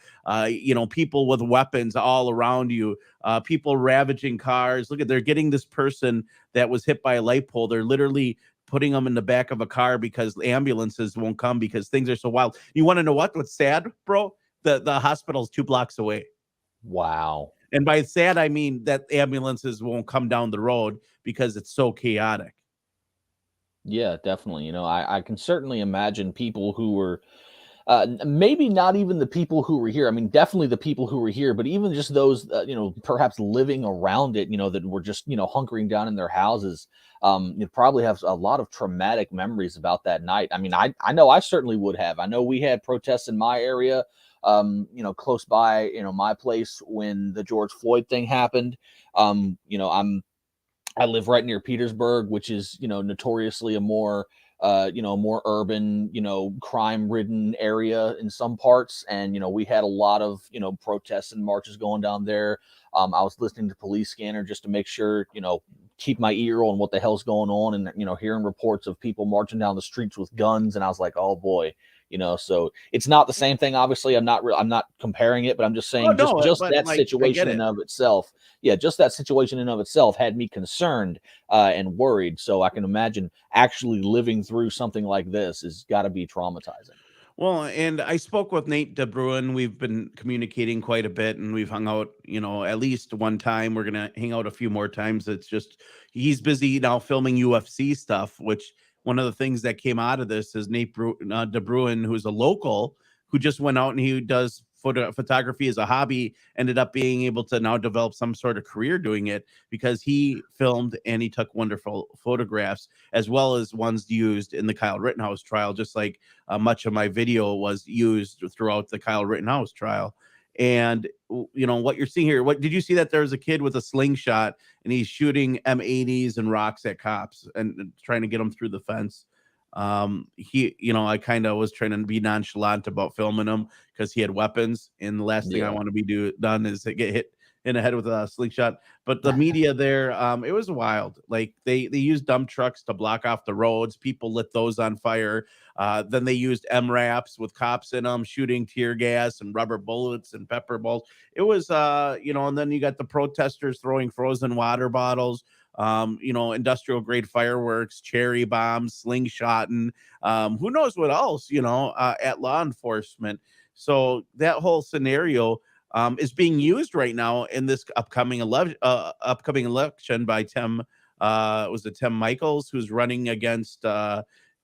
people with weapons all around you, people ravaging cars. Look at, they're getting this person that was hit by a light pole. They're literally putting them in the back of a car because ambulances won't come because things are so wild. You want to know what's sad, bro? The hospital's 2 blocks away. Wow. And by sad, I mean that ambulances won't come down the road because it's so chaotic. Yeah, definitely. I can certainly imagine people who were maybe not even the people who were here. I mean, definitely the people who were here, but even just those, perhaps living around it, that were just, hunkering down in their houses. You probably have a lot of traumatic memories about that night. I mean, I know I certainly would have. I know we had protests in my area, close by, my place when the George Floyd thing happened. I live right near Petersburg, which is, notoriously a more, more urban, crime-ridden area in some parts. And, we had a lot of, protests and marches going down there. I was listening to Police Scanner just to make sure, keep my ear on what the hell's going on, and, hearing reports of people marching down the streets with guns. And I was like, oh boy, So it's not the same thing. Obviously, I'm not comparing it, but I'm just saying just that situation in of itself. Yeah, just that situation in of itself had me concerned and worried. So I can imagine actually living through something like this has got to be traumatizing. Well, and I spoke with Nate DeBruin. We've been communicating quite a bit, and we've hung out, at least one time. We're gonna hang out a few more times. It's just he's busy now filming UFC stuff, which one of the things that came out of this is Nate DeBruin, who's a local, who just went out and he does photography as a hobby, ended up being able to now develop some sort of career doing it because he filmed and he took wonderful photographs as well as ones used in the Kyle Rittenhouse trial, just like much of my video was used throughout the Kyle Rittenhouse trial. And what you're seeing here, what did you see that there's a kid with a slingshot and he's shooting M80s and rocks at cops and trying to get them through the fence? I kind of was trying to be nonchalant about filming him because he had weapons, and the last thing I want to be done is to get hit in the head with a slingshot. But the media there, it was wild. Like they used dump trucks to block off the roads. People lit those on fire. Then they used MRAPs with cops in them, shooting tear gas and rubber bullets and pepper balls. It was, and then you got the protesters throwing frozen water bottles. Industrial grade fireworks, cherry bombs, slingshotting, who knows what else, at law enforcement. So that whole scenario is being used right now in this upcoming election by Tim Michaels, who's running against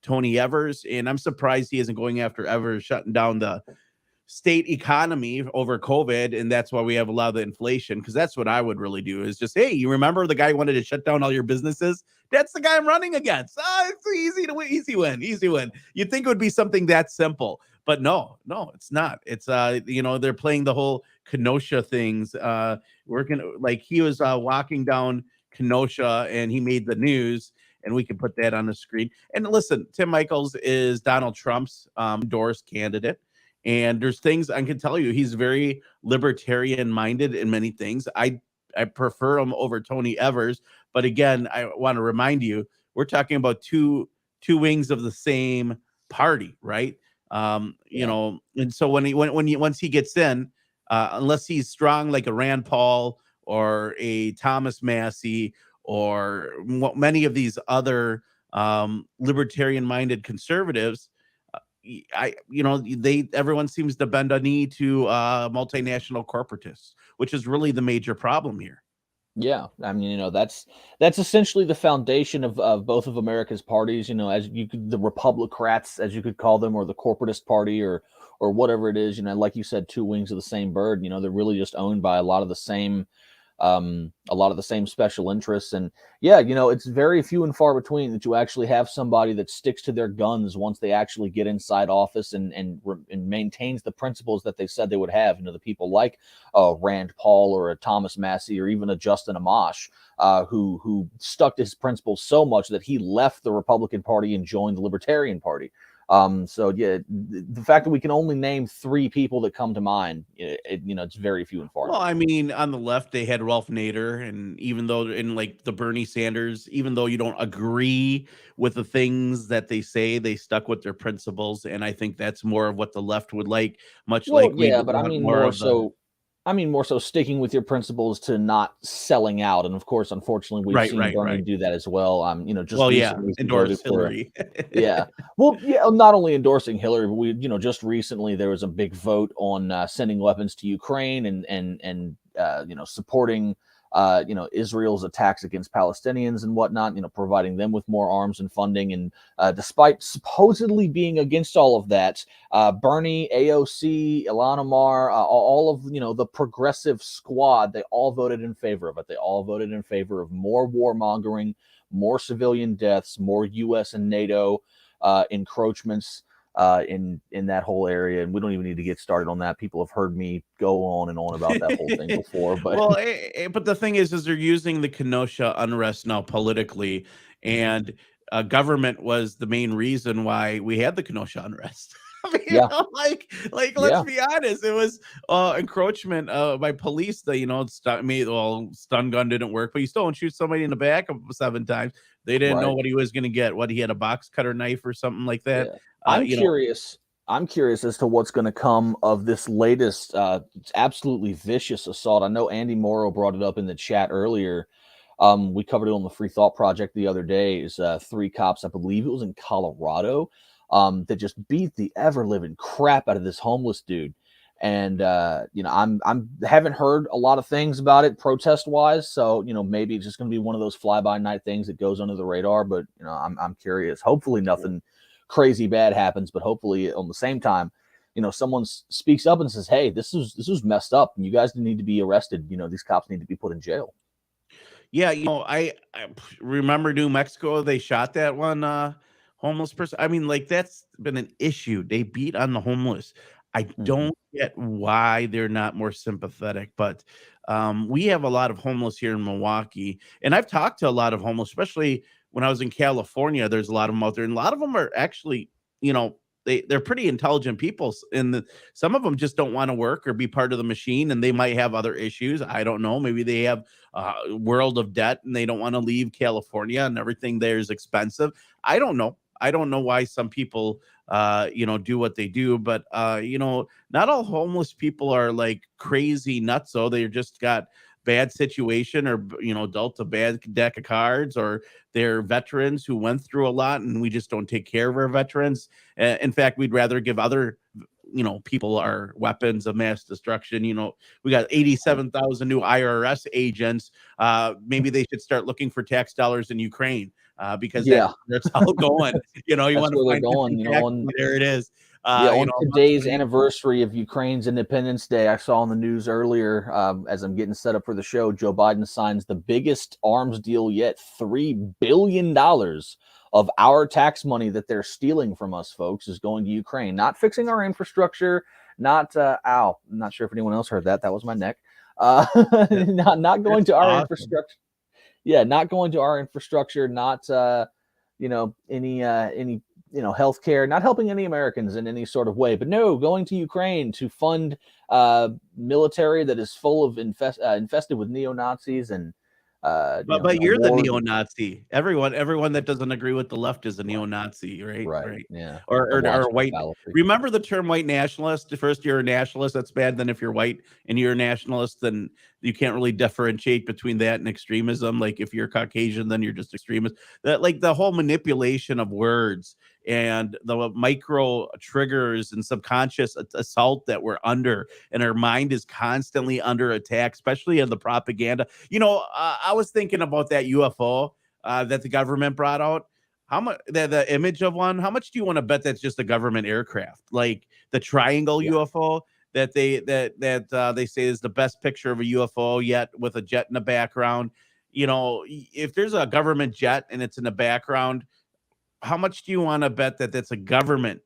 Tony Evers. And I'm surprised he isn't going after Evers, shutting down the state economy over COVID, and that's why we have a lot of the inflation, because that's what I would really do is just, hey, you remember the guy who wanted to shut down all your businesses? That's the guy I'm running against. It's easy win. You'd think it would be something that simple, but no, it's not. It's they're playing the whole Kenosha things, working like he was walking down Kenosha and he made the news, and we can put that on the screen. And listen, Tim Michaels is Donald Trump's endorsed candidate. And there's things I can tell you, he's very libertarian minded in many things. I prefer him over Tony Evers. But again, I want to remind you, we're talking about two wings of the same party, right? And so once he gets in, unless he's strong like a Rand Paul or a Thomas Massey or many of these other libertarian minded conservatives, everyone seems to bend a knee to multinational corporatists, which is really the major problem here. Yeah, I mean, that's essentially the foundation of both of America's parties. As the Republicrats, as you could call them, or the corporatist party, or whatever it is. Like you said, two wings of the same bird. They're really just owned by a lot of the same special interests. And it's very few and far between that you actually have somebody that sticks to their guns once they actually get inside office and maintains the principles that they said they would have. The people like Rand Paul or a Thomas Massey or even a Justin Amash, who stuck to his principles so much that he left the Republican Party and joined the Libertarian Party. The fact that we can only name three people that come to mind, it's very few and far. Well, I mean, on the left, they had Ralph Nader, and even though in like the Bernie Sanders, even though you don't agree with the things that they say, they stuck with their principles. And I think that's more of what the left would like, much like, but I mean, more so sticking with your principles to not selling out. And of course, unfortunately, we've seen Bernie do that as well. Endorse Hillary. Not only endorsing Hillary, but we, just recently there was a big vote on sending weapons to Ukraine and supporting Israel's attacks against Palestinians and whatnot, providing them with more arms and funding. And despite supposedly being against all of that, Bernie, AOC, Ilhan Omar, all of, the progressive squad, they all voted in favor of it. They all voted in favor of more warmongering, more civilian deaths, more U.S. and NATO encroachments in that whole area. And we don't even need to get started on that. People have heard me go on and on about that whole thing before. But but the thing is they're using the Kenosha unrest now politically, and government was the main reason why we had the Kenosha unrest. I mean, let's be honest. It was encroachment by police that, stun gun didn't work, but you still don't shoot somebody in the back 7 times. They didn't know what he was going to get. What, he had a box cutter knife or something like that. I'm curious. I'm curious as to what's going to come of this latest absolutely vicious assault. I know Andy Morrow brought it up in the chat earlier. We covered it on the Free Thought Project the other day. Is 3 cops, I believe it was in Colorado, that just beat the ever living crap out of this homeless dude. And I'm haven't heard a lot of things about it protest wise. So maybe it's just going to be one of those fly by night things that goes under the radar. But I'm curious. Hopefully nothing crazy bad happens, but hopefully on the same time, someone speaks up and says, hey, this was messed up and you guys need to be arrested. These cops need to be put in jail. Yeah, I remember New Mexico, they shot that one homeless person. I mean, like, that's been an issue. They beat on the homeless. I don't get why they're not more sympathetic, but we have a lot of homeless here in Milwaukee, and I've talked to a lot of homeless, especially when I was in California. There's a lot of them out there, and a lot of them are actually, they're pretty intelligent people, and some of them just don't want to work or be part of the machine, and they might have other issues. I don't know. Maybe they have a world of debt and they don't want to leave California and everything there is expensive. I don't know. I don't know why some people, do what they do, but, not all homeless people are like crazy nuts. So they just got bad situation or, dealt a bad deck of cards, or they're veterans who went through a lot and we just don't take care of our veterans. In fact, we'd rather give other, people our weapons of mass destruction. We got 87,000 new IRS agents. Maybe they should start looking for tax dollars in Ukraine. Because that's all going. You want to find going. There it is. On today's anniversary of Ukraine's Independence Day, I saw on the news earlier, as I'm getting set up for the show, Joe Biden signs the biggest arms deal yet, $3 billion of our tax money that they're stealing from us, folks, is going to Ukraine. Not fixing our infrastructure, not, I'm not sure if anyone else heard that. That was my neck. Not going to our infrastructure. Yeah, not going to our infrastructure, not any healthcare, not helping any Americans in any sort of way, but no, going to Ukraine to fund military that is full of infested with neo-Nazis and but you're the neo-Nazi. Everyone that doesn't agree with the left is a neo-Nazi, right? Right. Yeah. Or white. Remember the term white nationalist? First, you're a nationalist. That's bad. Then if you're white and you're a nationalist, then you can't really differentiate between that and extremism. Like if you're Caucasian, then you're just extremist. That, like, the whole manipulation of words and the micro triggers and subconscious assault that we're under, and our mind is constantly under attack, especially in the propaganda. I was thinking about that UFO that the government brought out. How much the image of one? How much do you want to bet that's just a government aircraft, like the triangle UFO that they say is the best picture of a UFO yet, with a jet in the background? If there's a government jet and it's in the background, how much do you want to bet that that's a government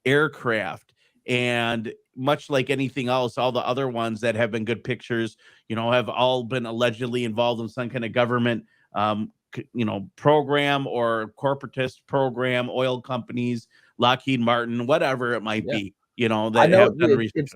aircraft? And much like anything else, all the other ones that have been good pictures, have all been allegedly involved in some kind of government, program or corporatist program, oil companies, Lockheed Martin, whatever it might be, that have done research.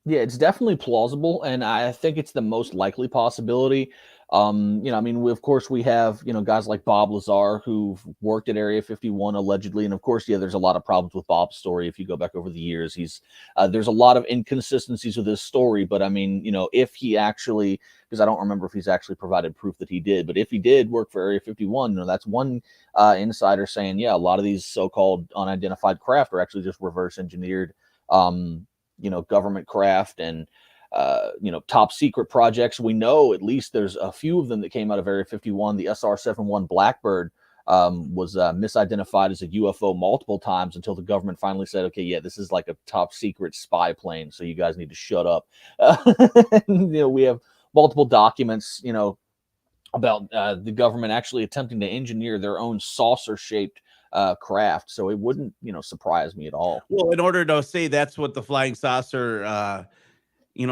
It's definitely plausible, and I think it's the most likely possibility. Of course, we have, guys like Bob Lazar who've worked at Area 51 allegedly. And of course, there's a lot of problems with Bob's story. If you go back over the years, there's a lot of inconsistencies with his story. But if he actually, because I don't remember if he's actually provided proof that he did, but if he did work for Area 51, that's one insider saying, a lot of these so-called unidentified craft are actually just reverse engineered, government craft and top secret projects. We know at least there's a few of them that came out of Area 51. The SR-71 Blackbird was misidentified as a UFO multiple times until the government finally said, okay, this is like a top secret spy plane, so you guys need to shut up. We have multiple documents, about the government actually attempting to engineer their own saucer-shaped craft. So it wouldn't, surprise me at all. Well, in order to say that's what the flying saucer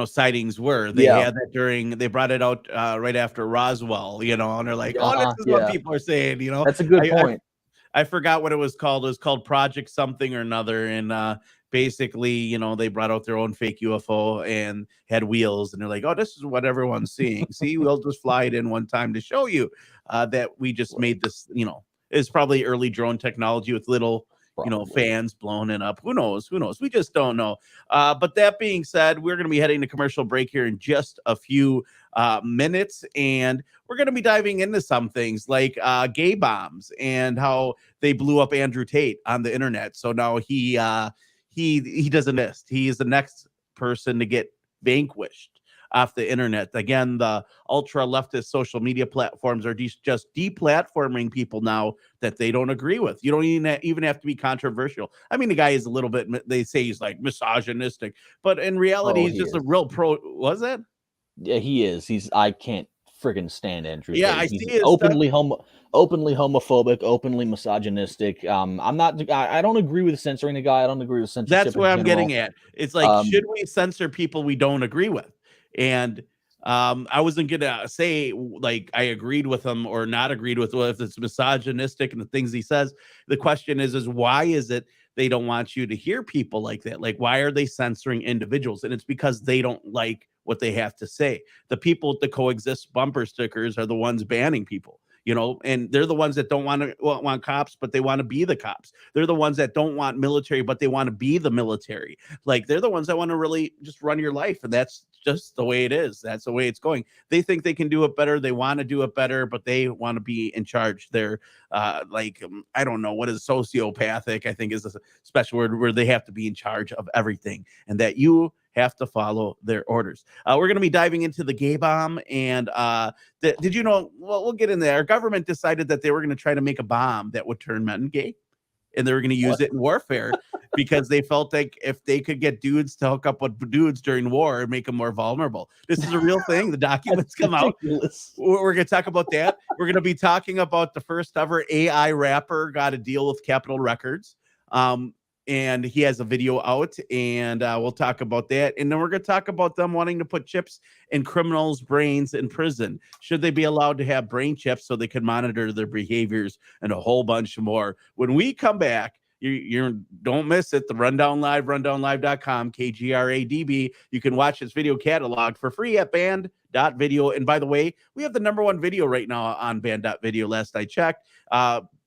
sightings were. They had that they brought it out right after Roswell, and they're like, this is what people are saying, That's a good point. I forgot what it was called. It was called Project something or another. And basically, they brought out their own fake UFO and had wheels. And they're like, this is what everyone's seeing. See, we'll just fly it in one time to show you that we just made this, it's probably early drone technology with little, fans blowing it up. Who knows? We just don't know. But that being said, we're going to be heading to commercial break here in just a few minutes, and we're going to be diving into some things like gay bombs and how they blew up Andrew Tate on the internet. So now he doesn't exist. He is the next person to get vanquished off the internet. Again, the ultra leftist social media platforms are just deplatforming people now that they don't agree with. You don't even have to be controversial. I mean, the guy is a little bit, they say he's like misogynistic, but in reality, he's just a real pro. Was it? Yeah, he is. I can't friggin' stand Andrew. Yeah, Tate. He's openly homophobic, openly misogynistic. I don't agree with censoring the guy. I don't agree with censorship. That's what I'm getting at. It's like, should we censor people we don't agree with? And I wasn't gonna say like I agreed with him or not agreed with, well, if it's misogynistic and the things he says. The question is why is it they don't want you to hear people like that? Like, why are they censoring individuals? And it's because they don't like what they have to say. The people with the coexist bumper stickers are the ones banning people. And they're the ones that don't want cops, but they want to be the cops. They're the ones that don't want military, but they want to be the military. Like, they're the ones that want to really just run your life. And that's just the way it is. That's the way it's going. They think they can do it better. They want to do it better, but they want to be in charge. They're I don't know what is sociopathic, I think is a special word, where they have to be in charge of everything and that you have to follow their orders. We're going to be diving into the gay bomb. And did you know, well, we'll get in there. Our government decided that they were going to try to make a bomb that would turn men gay. And they were going to use it in warfare because they felt like if they could get dudes to hook up with dudes during war and make them more vulnerable. This is a real thing. The documents come out. We're going to talk about that. We're going to be talking about the first ever AI rapper got a deal with Capitol Records. And he has a video out, and we'll talk about that. And then we're going to talk about them wanting to put chips in criminals' brains in prison. Should they be allowed to have brain chips so they can monitor their behaviors and a whole bunch more? When we come back, you don't miss it. The Rundown Live, rundownlive.com, KGRADB. You can watch this video catalog for free at band.video. And by the way, we have the #1 video right now on band.video last I checked.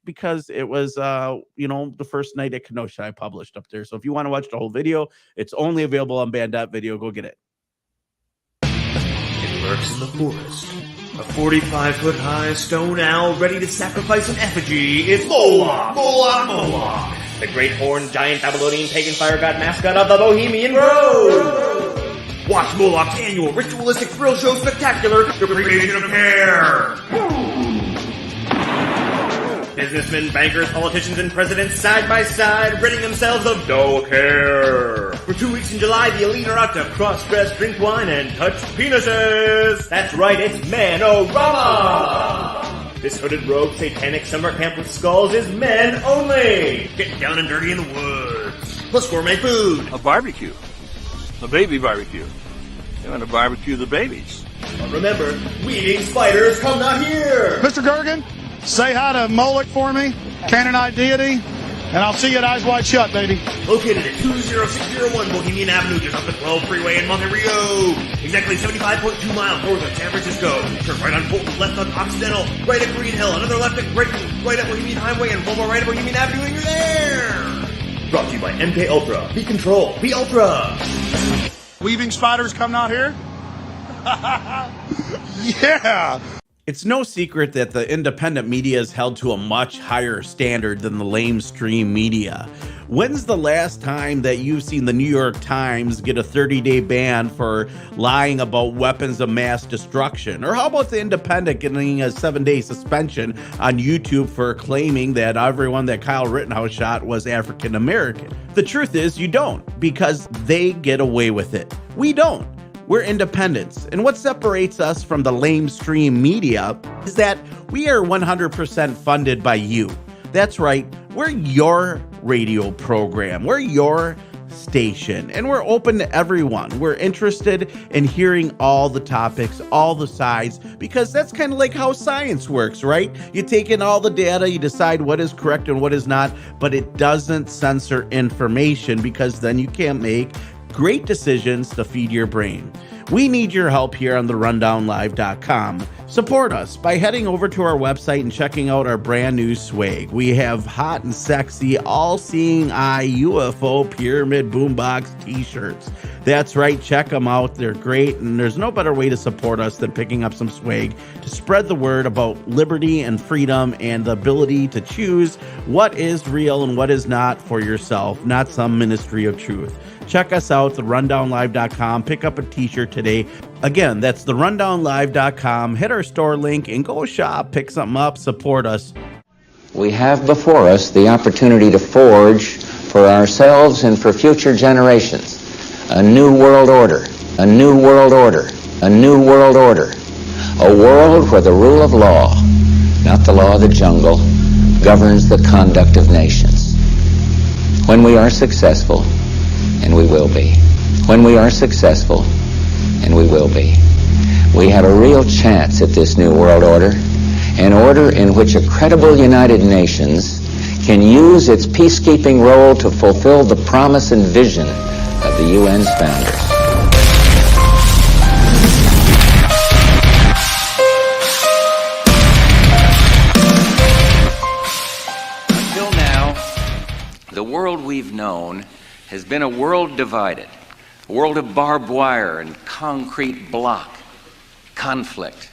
Because it was, the first night at Kenosha I published up there. So if you want to watch the whole video, it's only available on band.video. Go get it. It lurks in the forest. A 45-foot-high stone owl ready to sacrifice an effigy. It's Moloch! Moloch! Moloch! The great horned giant Babylonian pagan fire god mascot of the Bohemian Grove! Watch Moloch's annual ritualistic thrill show spectacular, The Creation of Hair! Businessmen, bankers, politicians, and presidents side by side, ridding themselves of dull care. For 2 weeks in July, the elite are out to cross-dress, drink wine, and touch penises. That's right, it's Man-O-Rama! This hooded rogue satanic summer camp with skulls is men only. Getting down and dirty in the woods. Plus gourmet food. A barbecue. A baby barbecue. They want to barbecue the babies. But remember, weeding spiders come not here. Mr. Gergen? Say hi to Moloch for me, Canaanite deity, and I'll see you at Eyes Wide Shut, baby. Located at 20601 Bohemian Avenue, just off the 12 freeway in Monterey. Exactly 75.2 miles north of San Francisco. Turn right on Fulton, left on Occidental, right at Green Hill, another left at Brighton, right at Bohemian Highway, and one more right at Bohemian Avenue, and you're there! Brought to you by MK Ultra. Be Control. Be Ultra! Weaving spiders come out here? Yeah! It's no secret that the independent media is held to a much higher standard than the lamestream media. When's the last time that you've seen the New York Times get a 30-day ban for lying about weapons of mass destruction? Or how about the Independent getting a 7-day suspension on YouTube for claiming that everyone that Kyle Rittenhouse shot was African American? The truth is you don't, because they get away with it. We don't. We're independents. And what separates us from the lamestream media is that we are 100% funded by you. That's right. We're your radio program. We're your station. And we're open to everyone. We're interested in hearing all the topics, all the sides, because that's kind of like how science works, right? You take in all the data, you decide what is correct and what is not, but it doesn't censor information because then you can't make great decisions to feed your brain. We need your help here on therundownlive.com. Support us by heading over to our website and checking out our brand new swag. We have hot and sexy, all-seeing eye UFO pyramid boombox t-shirts. That's right, check them out. They're great, and there's no better way to support us than picking up some swag to spread the word about liberty and freedom and the ability to choose what is real and what is not for yourself, not some ministry of truth. Check us out, therundownlive.com. Pick up a t-shirt today. Again, that's therundownlive.com. Hit our store link and go shop, pick something up, support us. We have before us the opportunity to forge for ourselves and for future generations a new world order, a new world order, a new world order, a world where the rule of law, not the law of the jungle, governs the conduct of nations. When we are successful, and we will be, when we are successful, and we will be, we have a real chance at this new world order, an order in which a credible United Nations can use its peacekeeping role to fulfill the promise and vision of the UN's founders. Until now, the world we've known has been a world divided, a world of barbed wire and concrete block, conflict,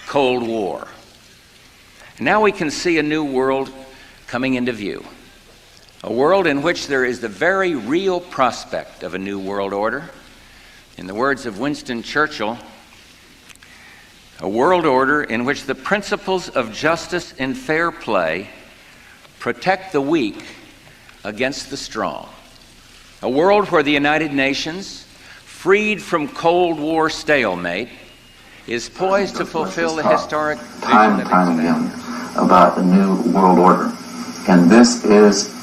Cold War. Now we can see a new world coming into view, a world in which there is the very real prospect of a new world order. In the words of Winston Churchill, a world order in which the principles of justice and fair play protect the weak against the strong. A world where the United Nations, freed from Cold War stalemate, is poised to fulfill the historic time and time again about a new world order. And this is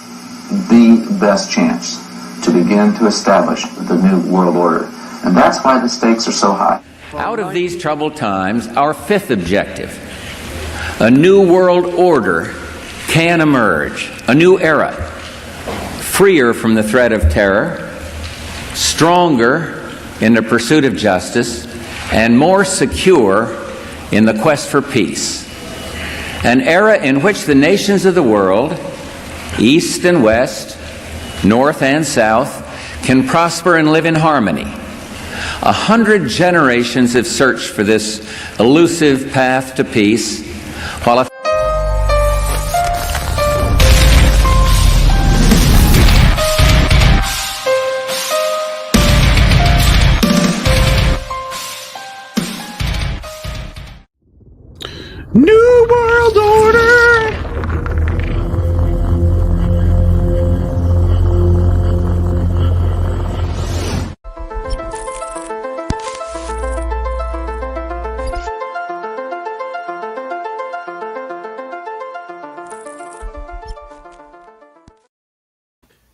the best chance to begin to establish the new world order. And that's why the stakes are so high. Out of these troubled times, our fifth objective, a new world order can emerge, a new era, freer from the threat of terror, stronger in the pursuit of justice, and more secure in the quest for peace. An era in which the nations of the world, East and West, North and South, can prosper and live in harmony. 100 generations have searched for this elusive path to peace, while New World Order!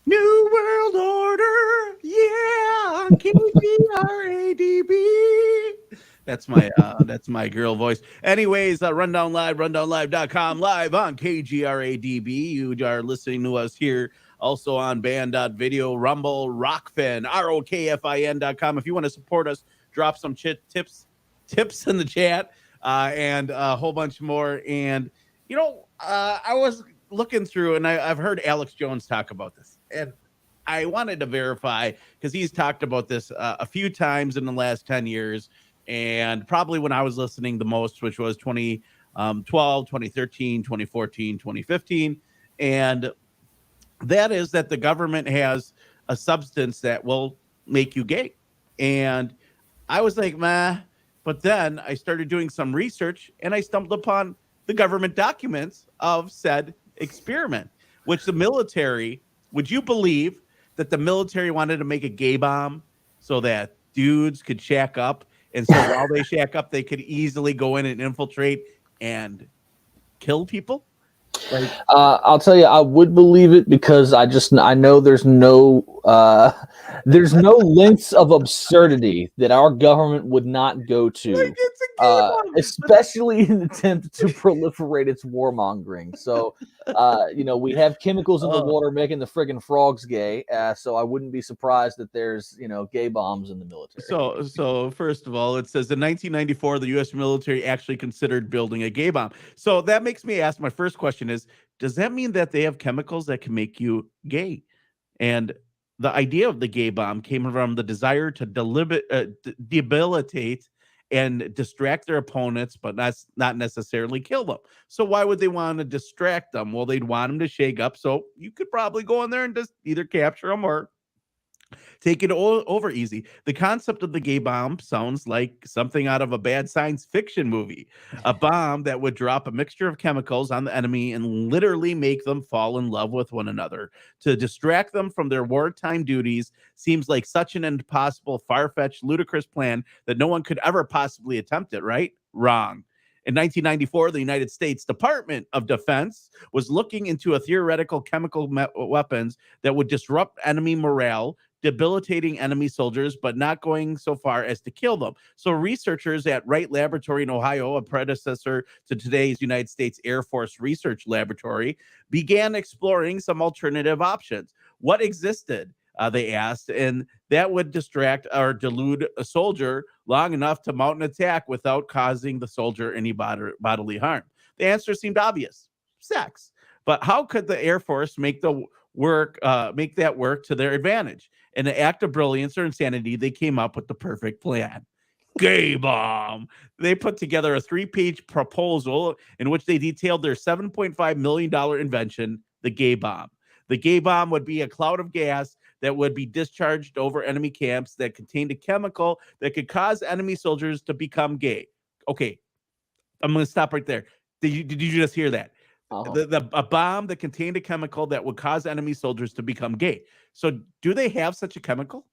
New World Order! Yeah! KGRADB! That's my girl voice. Anyways, Rundown Live, rundownlive.com, live on KGRADB. You are listening to us here also on band.video, Rumble, Rockfin, ROKFIN.com. If you want to support us, drop some tips in the chat and a whole bunch more. And, I was looking through and I've heard Alex Jones talk about this. And I wanted to verify because he's talked about this a few times in the last 10 years. And probably when I was listening the most, which was 2012, 2013, 2014, 2015. And that is that the government has a substance that will make you gay. And I was like, meh. But then I started doing some research and I stumbled upon the government documents of said experiment, which the military, would you believe that the military wanted to make a gay bomb so that dudes could shack up? And so while they shack up, they could easily go in and infiltrate and kill people. Like, I'll tell you, I would believe it because I know there's no There's no lengths of absurdity that our government would not go to, especially in an attempt to proliferate its warmongering. So, we have chemicals in the water making the friggin' frogs gay. So I wouldn't be surprised that there's, gay bombs in the military. So first of all, it says in 1994, the U.S. military actually considered building a gay bomb. So that makes me ask, my first question is, does that mean that they have chemicals that can make you gay? And the idea of the gay bomb came from the desire to debilitate and distract their opponents, but not necessarily kill them. So why would they want to distract them? Well, they'd want them to shake up. So you could probably go in there and just either capture them or take it over easy. The concept of the gay bomb sounds like something out of a bad science fiction movie. A bomb that would drop a mixture of chemicals on the enemy and literally make them fall in love with one another. To distract them from their wartime duties seems like such an impossible, far-fetched, ludicrous plan that no one could ever possibly attempt it, right? Wrong. In 1994, the United States Department of Defense was looking into a theoretical chemical weapons that would disrupt enemy morale, debilitating enemy soldiers, but not going so far as to kill them. So researchers at Wright Laboratory in Ohio, a predecessor to today's United States Air Force Research Laboratory, began exploring some alternative options. What existed? They asked, and that would distract or delude a soldier long enough to mount an attack without causing the soldier any bodily harm. The answer seemed obvious: sex. But how could the Air Force make that work to their advantage? In an act of brilliance or insanity, they came up with the perfect plan. Gay bomb. They put together a 3-page proposal in which they detailed their $7.5 million invention, the gay bomb. The gay bomb would be a cloud of gas that would be discharged over enemy camps that contained a chemical that could cause enemy soldiers to become gay. Okay, I'm going to stop right there. Did you just hear that? A bomb that contained a chemical that would cause enemy soldiers to become gay. So do they have such a chemical?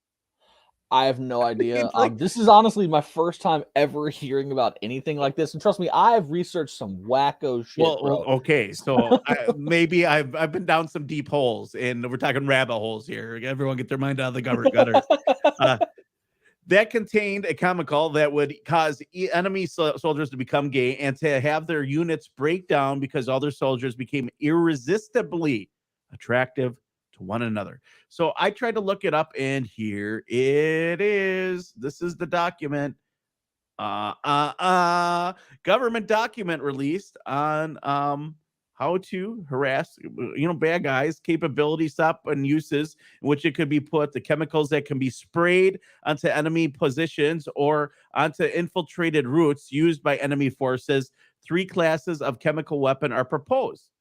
I have no idea. This is honestly my first time ever hearing about anything like this. And trust me, I've researched some wacko shit. Well, okay. So maybe I've been down some deep holes, and we're talking rabbit holes here. Everyone get their mind out of the gutters. That contained a chemical that would cause enemy soldiers to become gay and to have their units break down because other soldiers became irresistibly attractive to one another. So I tried to look it up, and here it is. This is the document. Government document released on how to harass, bad guys, capability stop and uses in which it could be put, the chemicals that can be sprayed onto enemy positions or onto infiltrated routes used by enemy forces. 3 classes of chemical weapon are proposed.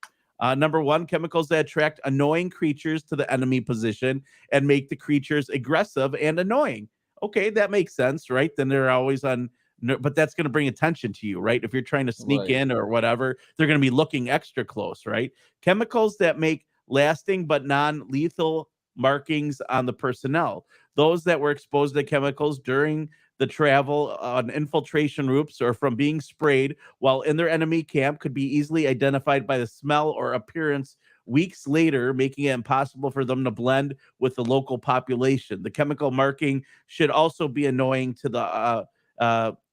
Number 1, chemicals that attract annoying creatures to the enemy position and make the creatures aggressive and annoying. Okay, that makes sense, right? Then they're always on. But that's going to bring attention to you, right? If you're trying to sneak in or whatever, they're going to be looking extra close, right? Chemicals that make lasting but non-lethal markings on the personnel. Those that were exposed to chemicals during the travel on infiltration routes or from being sprayed while in their enemy camp could be easily identified by the smell or appearance weeks later, making it impossible for them to blend with the local population. The chemical marking should also be annoying to the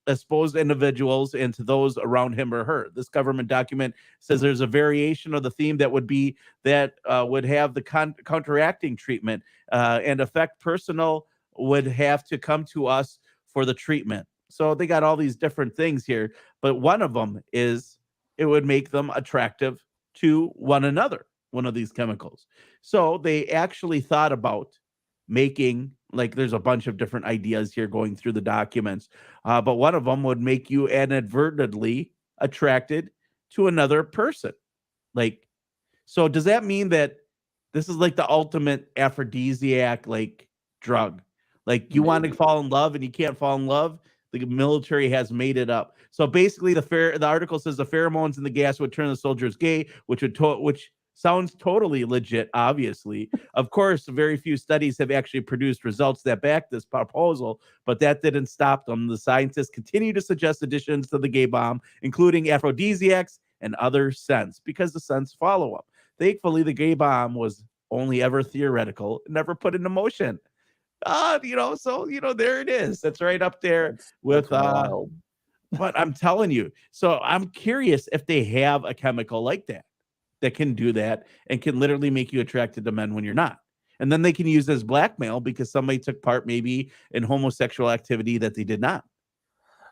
exposed individuals and to those around him or her. This government document says there's a variation of the theme that would be that would have the counteracting treatment and affect personnel would have to come to us for the treatment. So they got all these different things here, but one of them is it would make them attractive to one another, one of these chemicals. So they actually thought about making, like, there's a bunch of different ideas here going through the documents, but one of them would make you inadvertently attracted to another person. Like, so does that mean that this is like the ultimate aphrodisiac, like, drug? Like, you want to fall in love and you can't fall in love? The military has made it up. So basically, the article says the pheromones in the gas would turn the soldiers gay, which sounds totally legit, obviously. Of course, very few studies have actually produced results that back this proposal, but that didn't stop them. The scientists continue to suggest additions to the gay bomb, including aphrodisiacs and other scents, because the scents follow them. Thankfully, the gay bomb was only ever theoretical, never put into motion. There it is. That's right up there with wild. But I'm telling you, so I'm curious if they have a chemical like that can do that and can literally make you attracted to men when you're not. And then they can use as blackmail because somebody took part maybe in homosexual activity that they did not.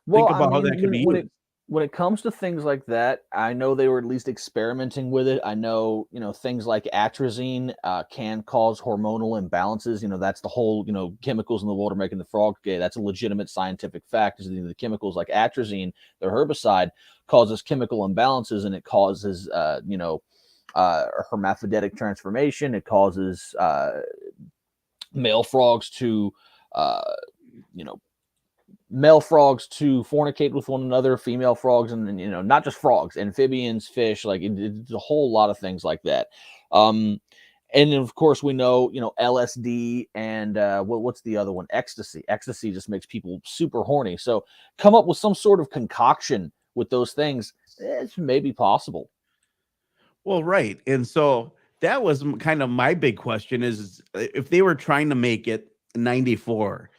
Well, Think about how that could be used. When it comes to things like that, I know they were at least experimenting with it. I know, things like atrazine can cause hormonal imbalances. That's the whole, chemicals in the water making the frog gay. That's a legitimate scientific fact. Is the chemicals like atrazine, the herbicide, causes chemical imbalances, and it causes, hermaphroditic transformation. It causes male frogs to, male frogs to fornicate with one another, female frogs, and not just frogs, amphibians, fish, like it's a whole lot of things like that. And then of course we know, LSD and what's the other one? Ecstasy. Ecstasy just makes people super horny. So come up with some sort of concoction with those things. It's maybe possible. Well, right. And so that was kind of my big question is if they were trying to make it 94,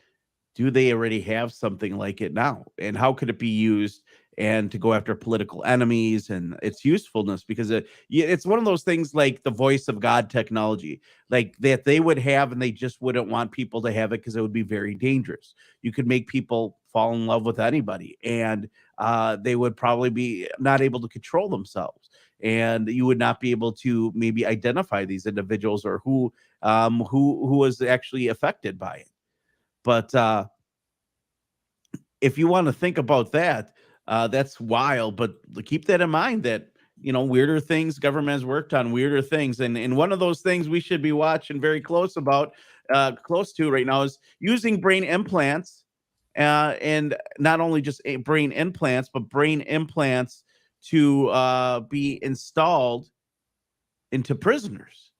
do they already have something like it now? And how could it be used and to go after political enemies and its usefulness? Because it's one of those things like the voice of God technology, like that they would have, and they just wouldn't want people to have it because it would be very dangerous. You could make people fall in love with anybody, and they would probably be not able to control themselves. And you would not be able to maybe identify these individuals or who was actually affected by it. But if you want to think about that, that's wild. But keep that in mind that, weirder things, government has worked on weirder things. And one of those things we should be watching very close to right now is using brain implants. And not only just brain implants, but brain implants to be installed into prisoners.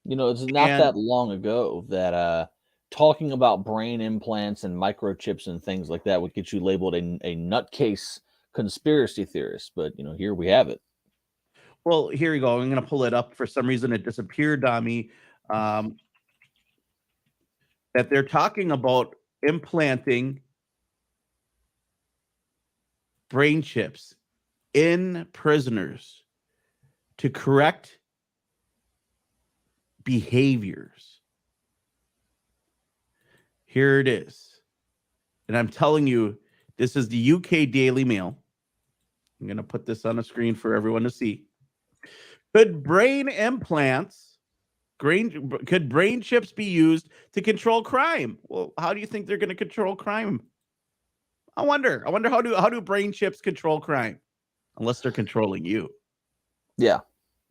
It's not that long ago that talking about brain implants and microchips and things like that would get you labeled a nutcase conspiracy theorist. But, here we have it. Well, here you go. I'm going to pull it up. For some reason, it disappeared on me. That they're talking about implanting brain chips in prisoners to correct behaviors. Here it is. And I'm telling you, this is the UK Daily Mail. I'm going to put this on the screen for everyone to see. Could brain chips be used to control crime? Well, how do you think they're going to control crime? I wonder how do brain chips control crime? Unless they're controlling you. Yeah.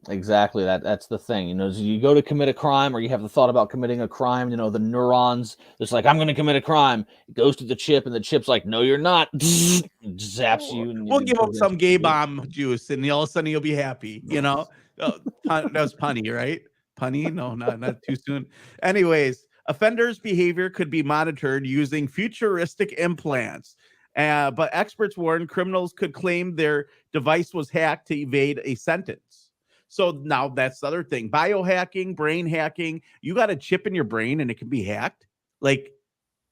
Exactly. That's the thing. As you go to commit a crime or you have the thought about committing a crime, the neurons, it's like, I'm going to commit a crime. It goes to the chip and the chip's like, no, you're not. It zaps you. And we'll give up some gay bomb juice and all of a sudden you'll be happy. That was punny, right? Punny? No, not too soon. Anyways, offenders' behavior could be monitored using futuristic implants. But experts warn criminals could claim their device was hacked to evade a sentence. So now that's the other thing. Biohacking, brain hacking. You got a chip in your brain and it can be hacked. Like,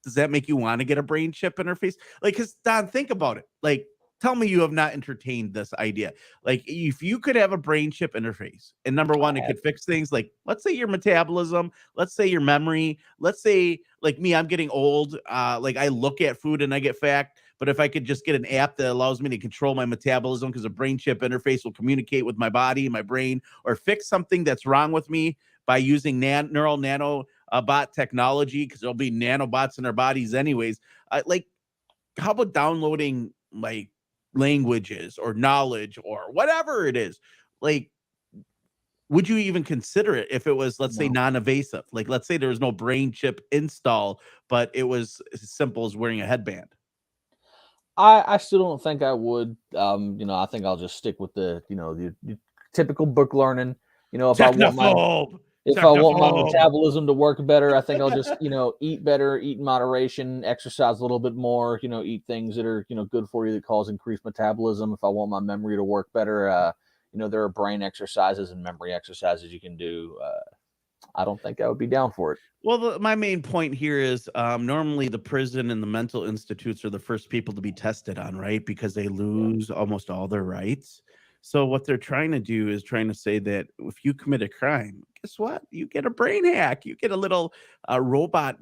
does that make you want to get a brain chip interface? Like, because Don, think about it. Like, tell me you have not entertained this idea. Like, if you could have a brain chip interface, and number one, it could fix things like, let's say your metabolism, let's say your memory, let's say, like me, I'm getting old. Like I look at food and I get fat. But if I could just get an app that allows me to control my metabolism because a brain chip interface will communicate with my body and my brain, or fix something that's wrong with me by using neural nanobot technology, because there'll be nanobots in our bodies anyways. Like, how about downloading like languages or knowledge or whatever it is? Like, would you even consider it if it was, let's say, non-invasive? Like, let's say there was no brain chip install, but it was as simple as wearing a headband. I still don't think I would. I think I'll just stick with the typical book learning. If I want my metabolism to work better, I think I'll just eat better, eat in moderation, exercise a little bit more. Eat things that are good for you that cause increased metabolism. If I want my memory to work better, there are brain exercises and memory exercises you can do. I don't think I would be down for it. Well, my main point here is normally the prison and the mental institutes are the first people to be tested on, right? Because they lose almost all their rights. So what they're trying to do is trying to say that if you commit a crime, guess what? You get a brain hack. You get a little robot,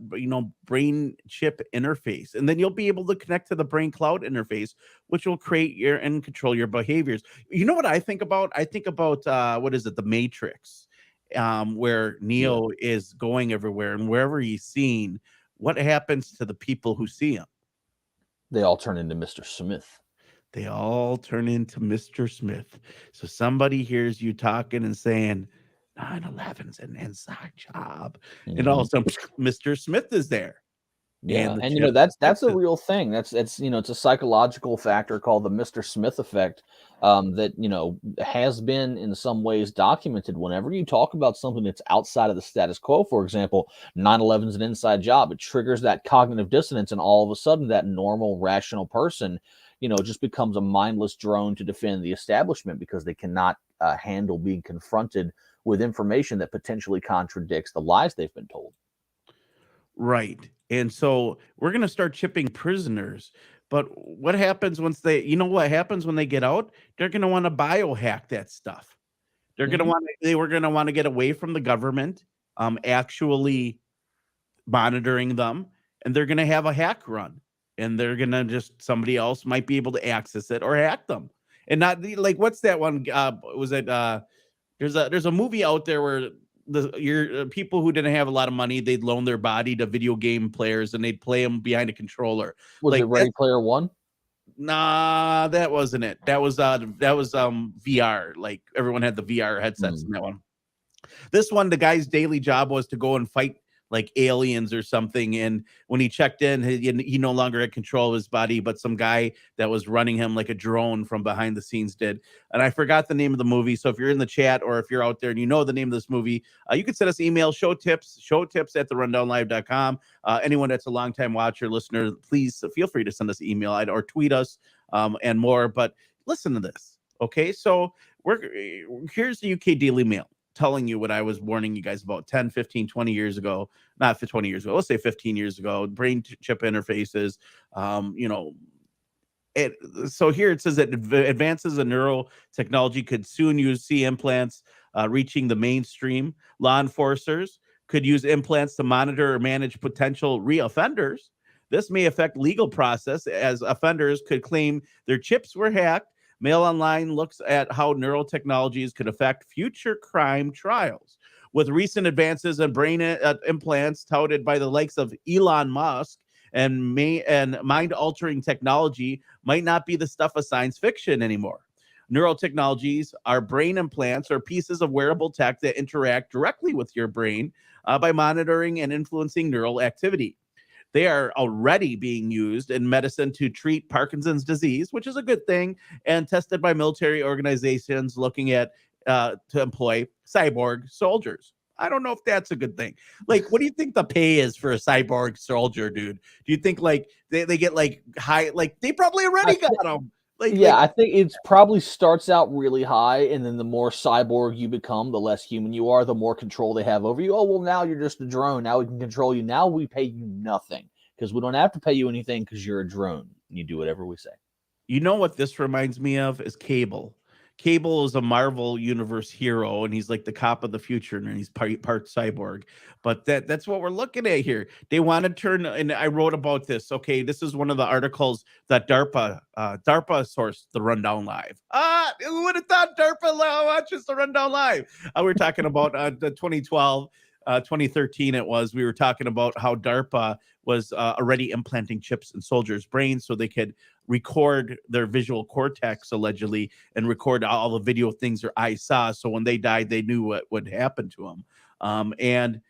brain chip interface, and then you'll be able to connect to the brain cloud interface, which will create and control your behaviors. You know what I think about? I think about what is it? The Matrix. Where Neo is going everywhere, and wherever he's seen, what happens to the people who see him? They all turn into Mr. Smith. They all turn into Mr. Smith. So somebody hears you talking and saying 9/11's an inside job, and all of a sudden Mr. Smith is there. Yeah, and that's a real thing. That's it's a psychological factor called the Mr. Smith effect that has been in some ways documented. Whenever you talk about something that's outside of the status quo, for example, 9/11 is an inside job, it triggers that cognitive dissonance, and all of a sudden that normal, rational person, just becomes a mindless drone to defend the establishment because they cannot handle being confronted with information that potentially contradicts the lies they've been told. Right. And so we're going to start chipping prisoners. But what happens once what happens when they get out? They're going to want to biohack that stuff. They're going to they were going to want to get away from the government actually monitoring them. And they're going to have a hack run. And they're going to somebody else might be able to access it or hack them. And not what's that one? Was it, there's a movie out there where your people who didn't have a lot of money, they'd loan their body to video game players and they'd play them behind a controller. Was it Ready Player One? Nah, that wasn't it. That was VR. Like everyone had the VR headsets in that one. This one, the guy's daily job was to go and fight like aliens or something. And when he checked in, he no longer had control of his body, but some guy that was running him like a drone from behind the scenes did. And I forgot the name of the movie. So if you're in the chat or if you're out there and you know the name of this movie, you can send us email, show tips at therundownlive.com. Anyone that's a longtime watcher, listener, please feel free to send us email or tweet us and more. But listen to this. Okay. So here's the UK Daily Mail telling you what I was warning you guys about 10, 15, 20 years ago, not for 20 years ago, let's say 15 years ago, brain chip interfaces, so here it says that advances in neurotechnology could soon see implants reaching the mainstream. Law enforcers could use implants to monitor or manage potential reoffenders. This may affect legal process as offenders could claim their chips were hacked. Mail Online looks at how neurotechnologies could affect future crime trials. With recent advances in brain implants touted by the likes of Elon Musk, and mind-altering technology might not be the stuff of science fiction anymore. Neurotechnologies are brain implants or pieces of wearable tech that interact directly with your brain by monitoring and influencing neural activity. They are already being used in medicine to treat Parkinson's disease, which is a good thing, and tested by military organizations looking at to employ cyborg soldiers. I don't know if that's a good thing. Like, what do you think the pay is for a cyborg soldier, dude? Do you think like they get like high? Like they probably already got them. I think it probably starts out really high, and then the more cyborg you become, the less human you are, the more control they have over you. Oh, well, now you're just a drone. Now we can control you. Now we pay you nothing because we don't have to pay you anything because you're a drone. You do whatever we say. You know what this reminds me of is Cable. Cable is a Marvel Universe hero, and he's like the cop of the future, and he's part cyborg. But that's what we're looking at here. They want to turn, and I wrote about this. Okay, this is one of the articles that DARPA sourced the Rundown Live. Who would have thought DARPA watches the Rundown Live? We were talking about the 2012. 2013 it was. We were talking about how DARPA was already implanting chips in soldiers' brains so they could record their visual cortex allegedly and record all the video things their eyes saw. So when they died, they knew what would happen to them.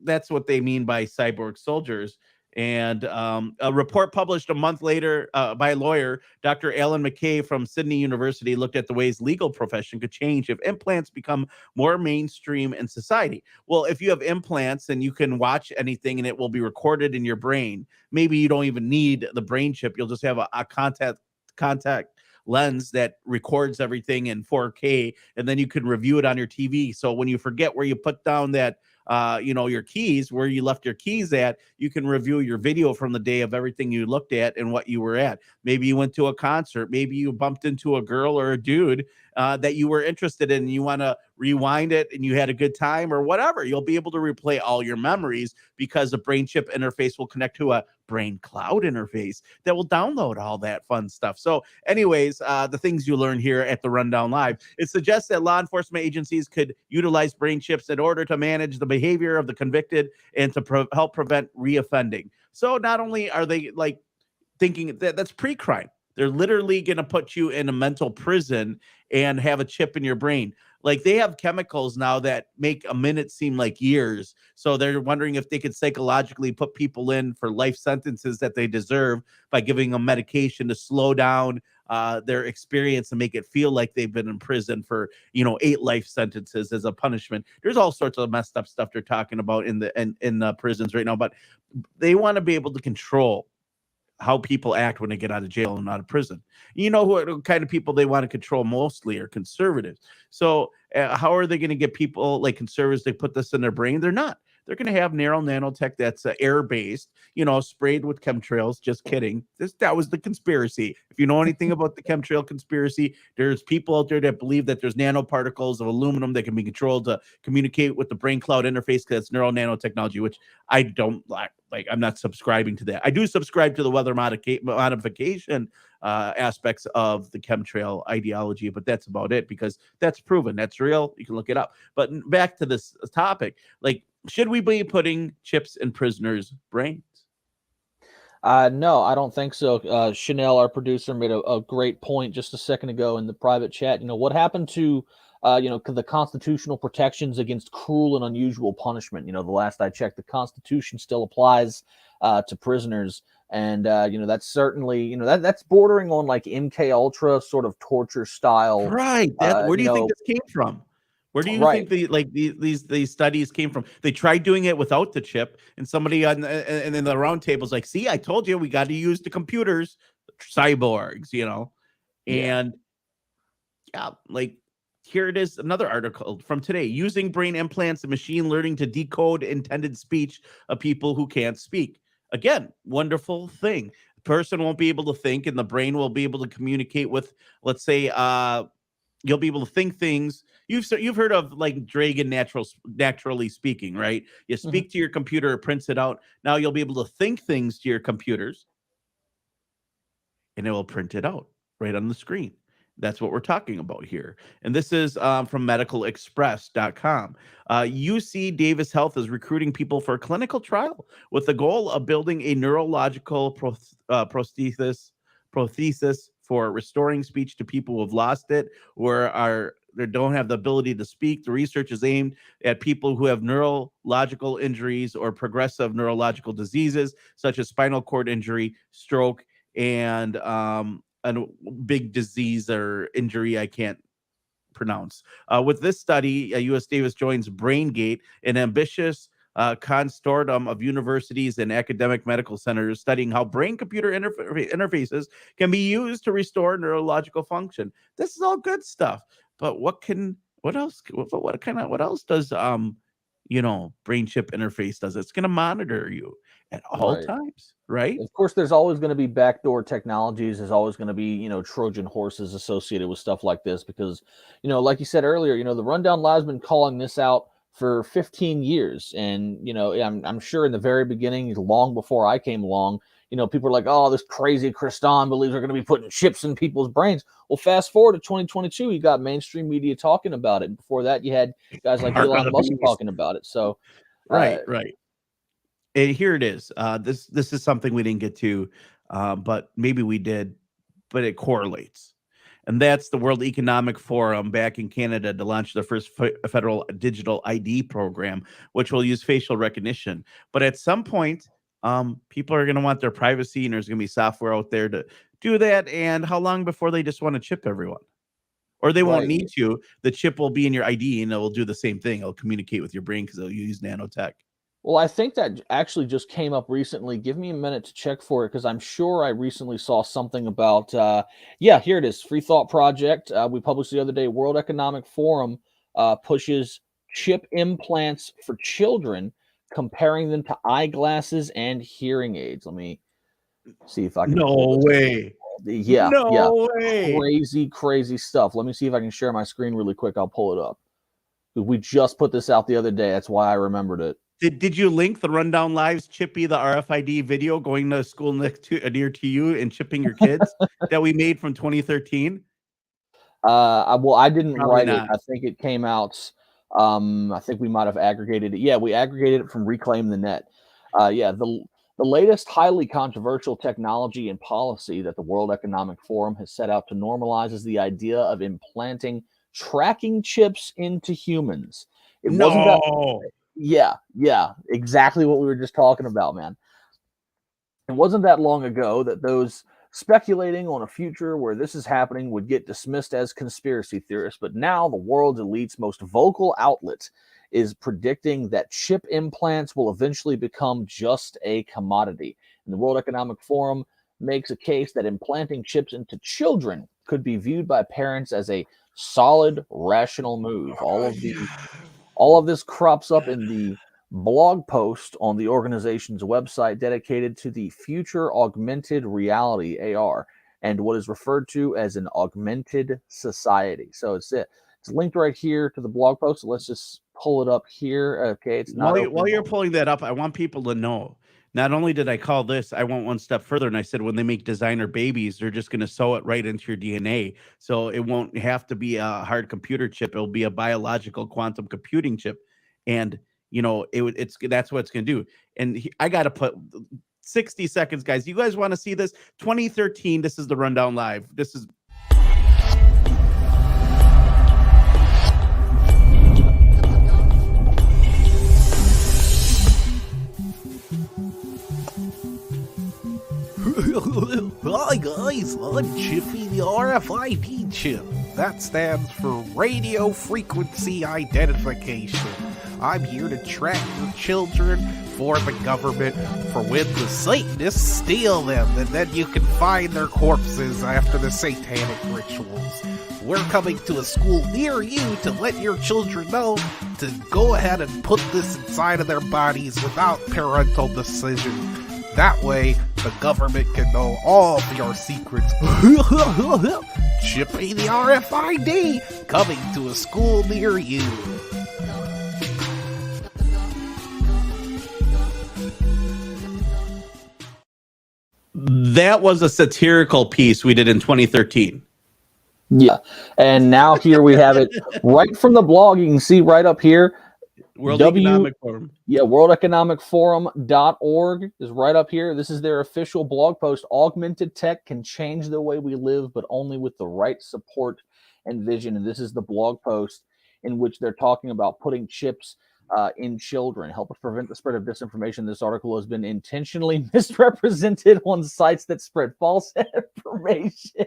That's what they mean by cyborg soldiers. And a report published a month later by a lawyer, Dr. Alan McKay from Sydney University, looked at the ways legal profession could change if implants become more mainstream in society. Well, if you have implants and you can watch anything and it will be recorded in your brain, maybe you don't even need the brain chip. You'll just have a contact lens that records everything in 4K, and then you can review it on your TV. So when you forget where you put down that your keys, where you left your keys at, you can review your video from the day of everything you looked at and what you were at. Maybe you went to a concert, maybe you bumped into a girl or a dude that you were interested in, and you want to rewind it and you had a good time or whatever. You'll be able to replay all your memories because the brain chip interface will connect to a brain cloud interface that will download all that fun stuff. So anyways, the things you learn here at the Rundown Live, it suggests that law enforcement agencies could utilize brain chips in order to manage the behavior of the convicted and to help prevent reoffending. So not only are they like thinking that's pre-crime, they're literally going to put you in a mental prison and have a chip in your brain. Like they have chemicals now that make a minute seem like years. So they're wondering if they could psychologically put people in for life sentences that they deserve by giving them medication to slow down their experience and make it feel like they've been in prison for 8 life sentences as a punishment. There's all sorts of messed up stuff they're talking about in the prisons right now, but they want to be able to control how people act when they get out of jail and out of prison. You know what kind of people they want to control mostly are conservatives. So how are they going to get people like conservatives to put this in their brain? They're not. They're going to have narrow nanotech that's air-based, sprayed with chemtrails. Just kidding. That was the conspiracy. If you know anything about the chemtrail conspiracy, there's people out there that believe that there's nanoparticles of aluminum that can be controlled to communicate with the brain cloud interface because it's neural nanotechnology, which I don't like. I'm not subscribing to that. I do subscribe to the weather modification aspects of the chemtrail ideology, but that's about it because that's proven. That's real. You can look it up. But back to this topic, should we be putting chips in prisoners' brains? No, I don't think so. Chanel, our producer, made a great point just a second ago in the private chat. What happened to the constitutional protections against cruel and unusual punishment? The last I checked, the Constitution still applies to prisoners, and that's certainly that's bordering on like MK Ultra sort of torture style. Right. Where do you think this came from? Where do you think these studies came from? They tried doing it without the chip, and somebody and then the round table's like, "See, I told you we got to use the computers, cyborgs," and here it is, another article from today: using brain implants and machine learning to decode intended speech of people who can't speak. Again, wonderful thing. The person won't be able to think, and the brain will be able to communicate with, let's say, you'll be able to think things. You've heard of like Dragon naturally speaking, right? You speak to your computer, it prints it out. Now you'll be able to think things to your computers, and it will print it out right on the screen. That's what we're talking about here. And this is from medicalexpress.com. UC Davis Health is recruiting people for a clinical trial with the goal of building a neurological prosthesis for restoring speech to people who have lost it or they don't have the ability to speak. The research is aimed at people who have neurological injuries or progressive neurological diseases, such as spinal cord injury, stroke, and a big disease or injury I can't pronounce. With this study, U.S. Davis joins BrainGate, an ambitious consortium of universities and academic medical centers studying how brain-computer interfaces can be used to restore neurological function. This is all good stuff, but what else does brain chip interface does? It's going to monitor you at all times, right? Of course, there's always going to be backdoor technologies. There's always going to be, Trojan horses associated with stuff like this because, like you said earlier, the Rundown Live's been calling this out for 15 years. And, I'm sure in the very beginning, long before I came along, people are like, oh, this crazy Kristan believes we're going to be putting chips in people's brains. Well, fast forward to 2022, you got mainstream media talking about it. Before that, you had guys like Elon Musk talking about it. So, right. And here it is. This is something we didn't get to, but maybe we did, but it correlates. And that's the World Economic Forum back in Canada to launch the first federal digital ID program, which will use facial recognition. But at some point, people are going to want their privacy, and there's going to be software out there to do that. And how long before they just want to chip everyone? Or they won't need to. The chip will be in your ID, and it will do the same thing. It'll communicate with your brain because it'll use nanotech. Well, I think that actually just came up recently. Give me a minute to check for it because I'm sure I recently saw something about. Yeah, here it is. Free Thought Project. We published the other day. World Economic Forum pushes chip implants for children, comparing them to eyeglasses and hearing aids. Let me see if I can. No way. Yeah, No way. Crazy stuff. Let me see if I can share my screen really quick. I'll pull it up. We just put this out the other day. That's why I remembered it. Did you link the Rundown Live's Chippy the RFID video going to a school near to you and chipping your kids that we made from 2013? Well, I didn't Probably write not. it. I think it came out. I think we might have aggregated it. Yeah, we aggregated it from Reclaim the Net. Yeah, the latest highly controversial technology and policy that the World Economic Forum has set out to normalize is the idea of implanting tracking chips into humans. It wasn't that. Yeah, exactly what we were just talking about, man. It wasn't that long ago that those speculating on a future where this is happening would get dismissed as conspiracy theorists, but now the world's elite's most vocal outlet is predicting that chip implants will eventually become just a commodity. And the World Economic Forum makes a case that implanting chips into children could be viewed by parents as a solid, rational move. All of this crops up in the blog post on the organization's website dedicated to the Future Augmented Reality, AR, and what is referred to as an augmented society. So it's linked right here to the blog post. So let's just pull it up here. Okay, it's not While you're pulling that up, I want people to know, not only did I call this, I went one step further and I said, when they make designer babies, they're just going to sew it right into your DNA. So it won't have to be a hard computer chip. It'll be a biological quantum computing chip. And, you know, that's what it's going to do. And I got to put 60 seconds, guys. You guys want to see this? 2013, this is the Rundown Live. This is... Hi guys, I'm Chippy the RFID chip. That stands for Radio Frequency Identification. I'm here to track your children for the government for when the Satanists steal them, and then you can find their corpses after the satanic rituals. We're coming to a school near you to let your children know to go ahead and put this inside of their bodies without parental decision. That way, the government can know all of your secrets. Chippy the RFID, coming to a school near you. That was a satirical piece we did in 2013. Yeah, and now here we have it right from the blog. You can see right up here. World Economic Forum. Yeah, worldeconomicforum.org is right up here. This is their official blog post. Augmented tech can change the way we live, but only with the right support and vision. And this is the blog post in which they're talking about putting chips in children. Help us prevent the spread of disinformation. This article has been intentionally misrepresented on sites that spread false information.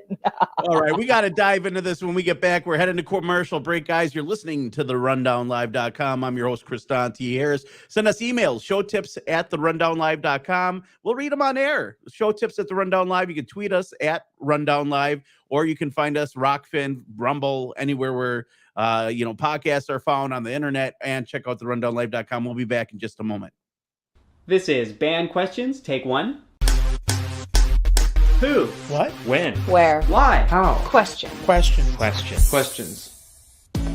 All right, we got to dive into this when we get back. We're heading to commercial break, guys. You're listening to the rundownlive.com. I'm your host, Kriston T. Harris. Send us emails, showtips at therundownlive.com. We'll read them on air. Show tips at the Rundown Live. You can tweet us at Rundown Live, or you can find us Rockfin, Rumble, anywhere where podcasts are found on the internet, and check out therundownlive.com. We'll be back in just a moment. This is Band Questions, take one. Who? What? When? Where? Why? How? Question. Questions.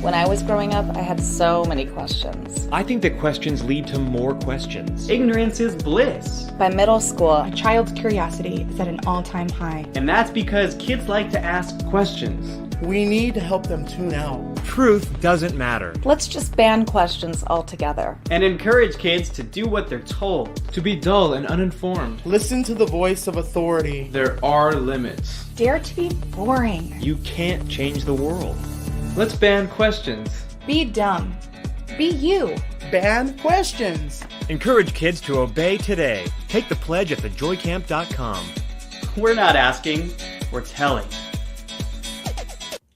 When I was growing up, I had so many questions. I think that questions lead to more questions. Ignorance is bliss. By middle school, A child's curiosity is at an all-time high. And that's because kids like to ask questions. We need to help them tune out. Truth doesn't matter. let's just ban questions altogether. And encourage kids to do what they're told. To be dull and uninformed. Listen to the voice of authority. There are limits. Dare to be boring. You can't change the world. Let's ban questions. Be dumb. Be you. Ban questions. Encourage kids to obey today. Take the pledge at thejoycamp.com. We're not asking, we're telling.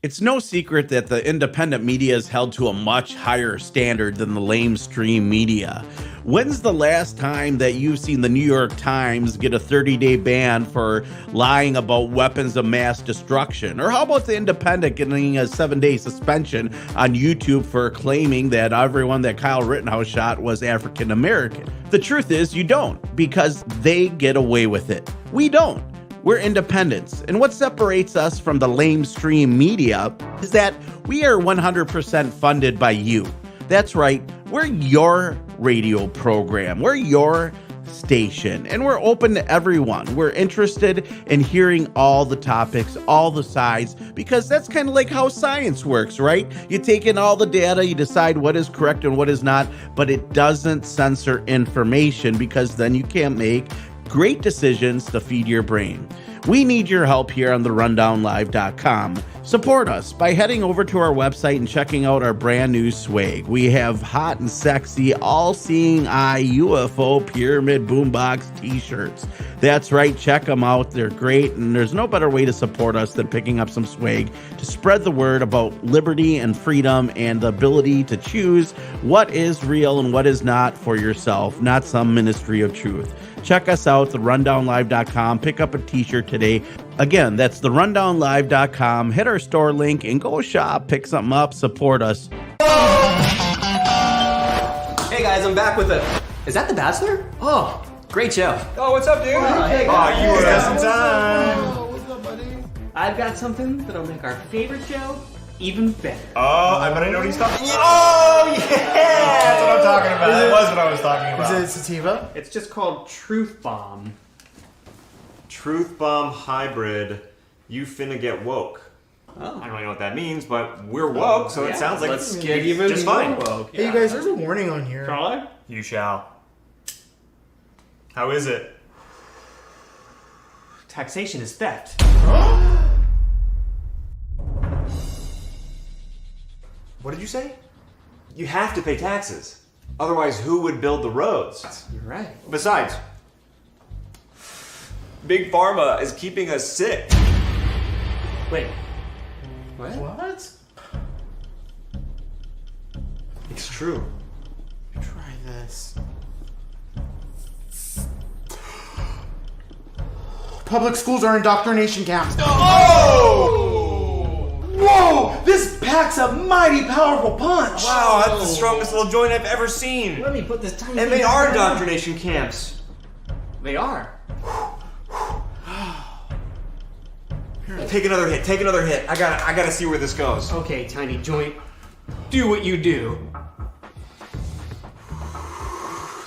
It's no secret that the independent media is held to a much higher standard than the lamestream media. When's the last time that you've seen the New York Times get a 30-day ban for lying about weapons of mass destruction? Or how about the Independent getting a 7-day suspension on YouTube for claiming that everyone that Kyle Rittenhouse shot was African American? The truth is you don't, because they get away with it. We don't. We're independents. And what separates us from the lamestream media is that we are 100% funded by you. That's right. We're your radio program. We're your station, and we're open to everyone. We're interested in hearing all the topics, all the sides, because that's kind of like how science works, right? You take in all the data, you decide what is correct and what is not, but it doesn't censor information, because then you can't make great decisions to feed your brain. We need your help here on the rundownlive.com. Support us by heading over to our website and checking out our brand new swag. We have hot and sexy, all-seeing eye UFO pyramid boombox t-shirts. That's right, check them out. They're great, and there's no better way to support us than picking up some swag to spread the word about liberty and freedom and the ability to choose what is real and what is not for yourself, not some ministry of truth. Check us out, therundownlive.com. Pick up a t-shirt today. Again, that's therundownlive.com. Hit our store link and go shop, pick something up, support us. Hey guys, I'm back with Is that The Bachelor? Oh, great show. Oh, what's up, dude? Hey, you were just in time. What's up, buddy? I've got something that'll make our favorite show even better. Oh, I bet I know what he's talking about. Oh, yeah! That's what I'm talking about. That was what I was talking about. Is it sativa? It's just called Truth Bomb. Truth Bomb Hybrid. You finna get woke. Oh. I don't really know what that means, but we're woke, so it sounds like let's get even just fine. woke. Hey, you guys, there's a warning on here. Charlie? You shall. How is it? Taxation is theft. What did you say? You have to pay taxes. Otherwise, who would build the roads? You're right. Besides, Big Pharma is keeping us sick. Wait. What? It's true. Try this. Public schools are indoctrination camps. Oh! Whoa! This packs a mighty powerful punch. Wow, that's the strongest little joint I've ever seen. Let me put this tiny And thing they are down. indoctrination camps. They are. Take another hit. Take another hit. I gotta see where this goes. Okay, tiny joint. Do what you do.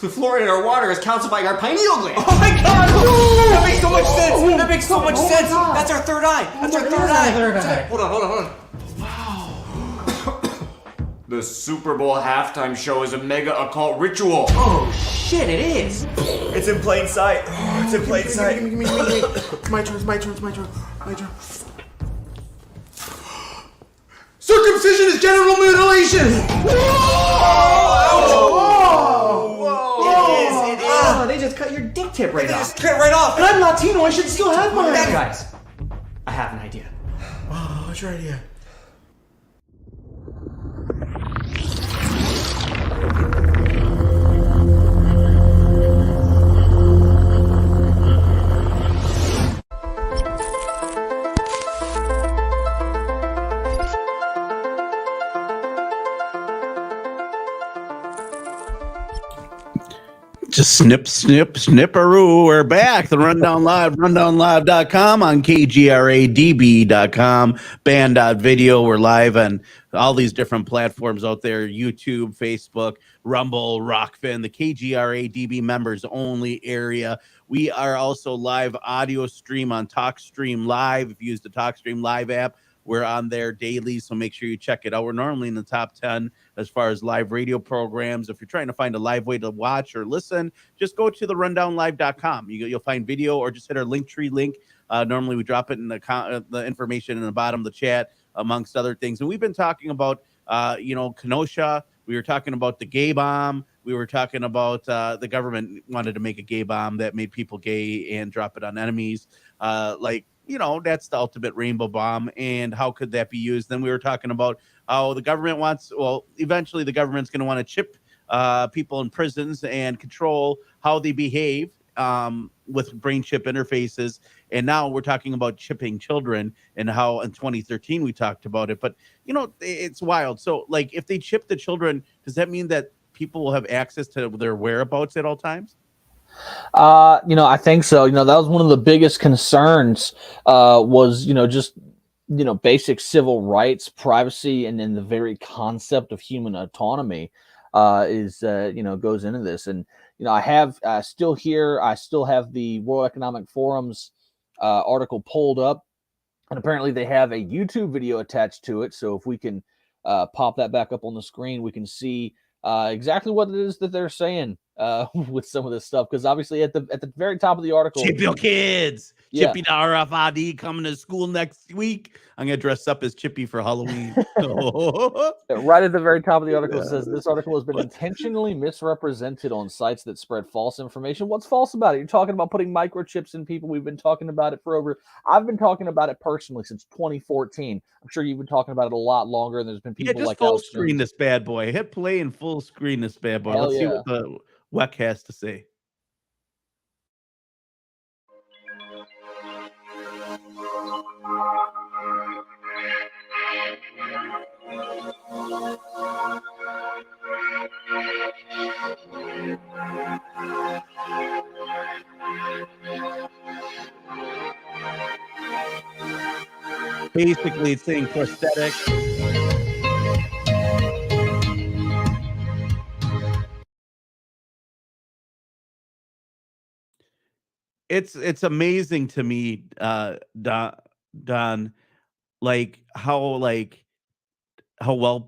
The fluoride in our water is calcifying our pineal gland. Oh my god! That makes so much sense! That makes so much sense! That's our third eye! That's our third eye! Hold on. Wow. The Super Bowl halftime show is a mega occult ritual. Oh shit, it is! It's in plain sight. Oh, it's in plain sight. Give me. My turn. Circumcision is genital mutilation! Oh, they just cut your dick tip right off. Just cut it right off. And I'm Latino, I should still have mine. Guys, I have an idea. Oh, what's your idea? Just snipperoo. We're back. The Rundown Live, rundownlive.com, on kgradb.com, band.video. We're live on all these different platforms out there, YouTube, Facebook, Rumble, Rockfin, the KGRADB members only area. We are also live audio stream on TalkStream Live. If you use the TalkStream Live app, we're on there daily, so make sure you check it out. We're normally in the top 10 as far as live radio programs. If you're trying to find a live way to watch or listen, just go to therundownlive.com. You'll find video, or just hit our Linktree link. Normally, we drop it in the information in the bottom of the chat, amongst other things. And we've been talking about, Kenosha. We were talking about the gay bomb. We were talking about the government wanted to make a gay bomb that made people gay and drop it on enemies. That's the ultimate rainbow bomb, and how could that be used? Then we were talking about how the government eventually the government's going to want to chip people in prisons and control how they behave with brain chip interfaces. And now we're talking about chipping children and how in 2013 we talked about it. But, it's wild. So, like, if they chip the children, does that mean that people will have access to their whereabouts at all times? I think so. That was one of the biggest concerns was, just, basic civil rights, privacy, and then the very concept of human autonomy goes into this. And, I still have the World Economic Forum's article pulled up, and apparently they have a YouTube video attached to it. So if we can pop that back up on the screen, we can see exactly what it is that they're saying with some of this stuff. Because obviously at the very top of the article, Chip your kids. Yeah. Chippy the RFID coming to school next week. I'm gonna dress up as Chippy for Halloween. Right at the very top of the article, it says this article has been intentionally misrepresented on sites that spread false information. What's false about it? You're talking about putting microchips in people. We've been talking about it I've been talking about it personally since 2014. I'm sure you've been talking about it a lot longer, and there's been people just like full Alex screen Jones. this bad boy. Hit play and full screen this bad boy. Hell Let's see yeah. what the WEC has to say. Basically, it's saying prosthetic. It's amazing to me, Don, like how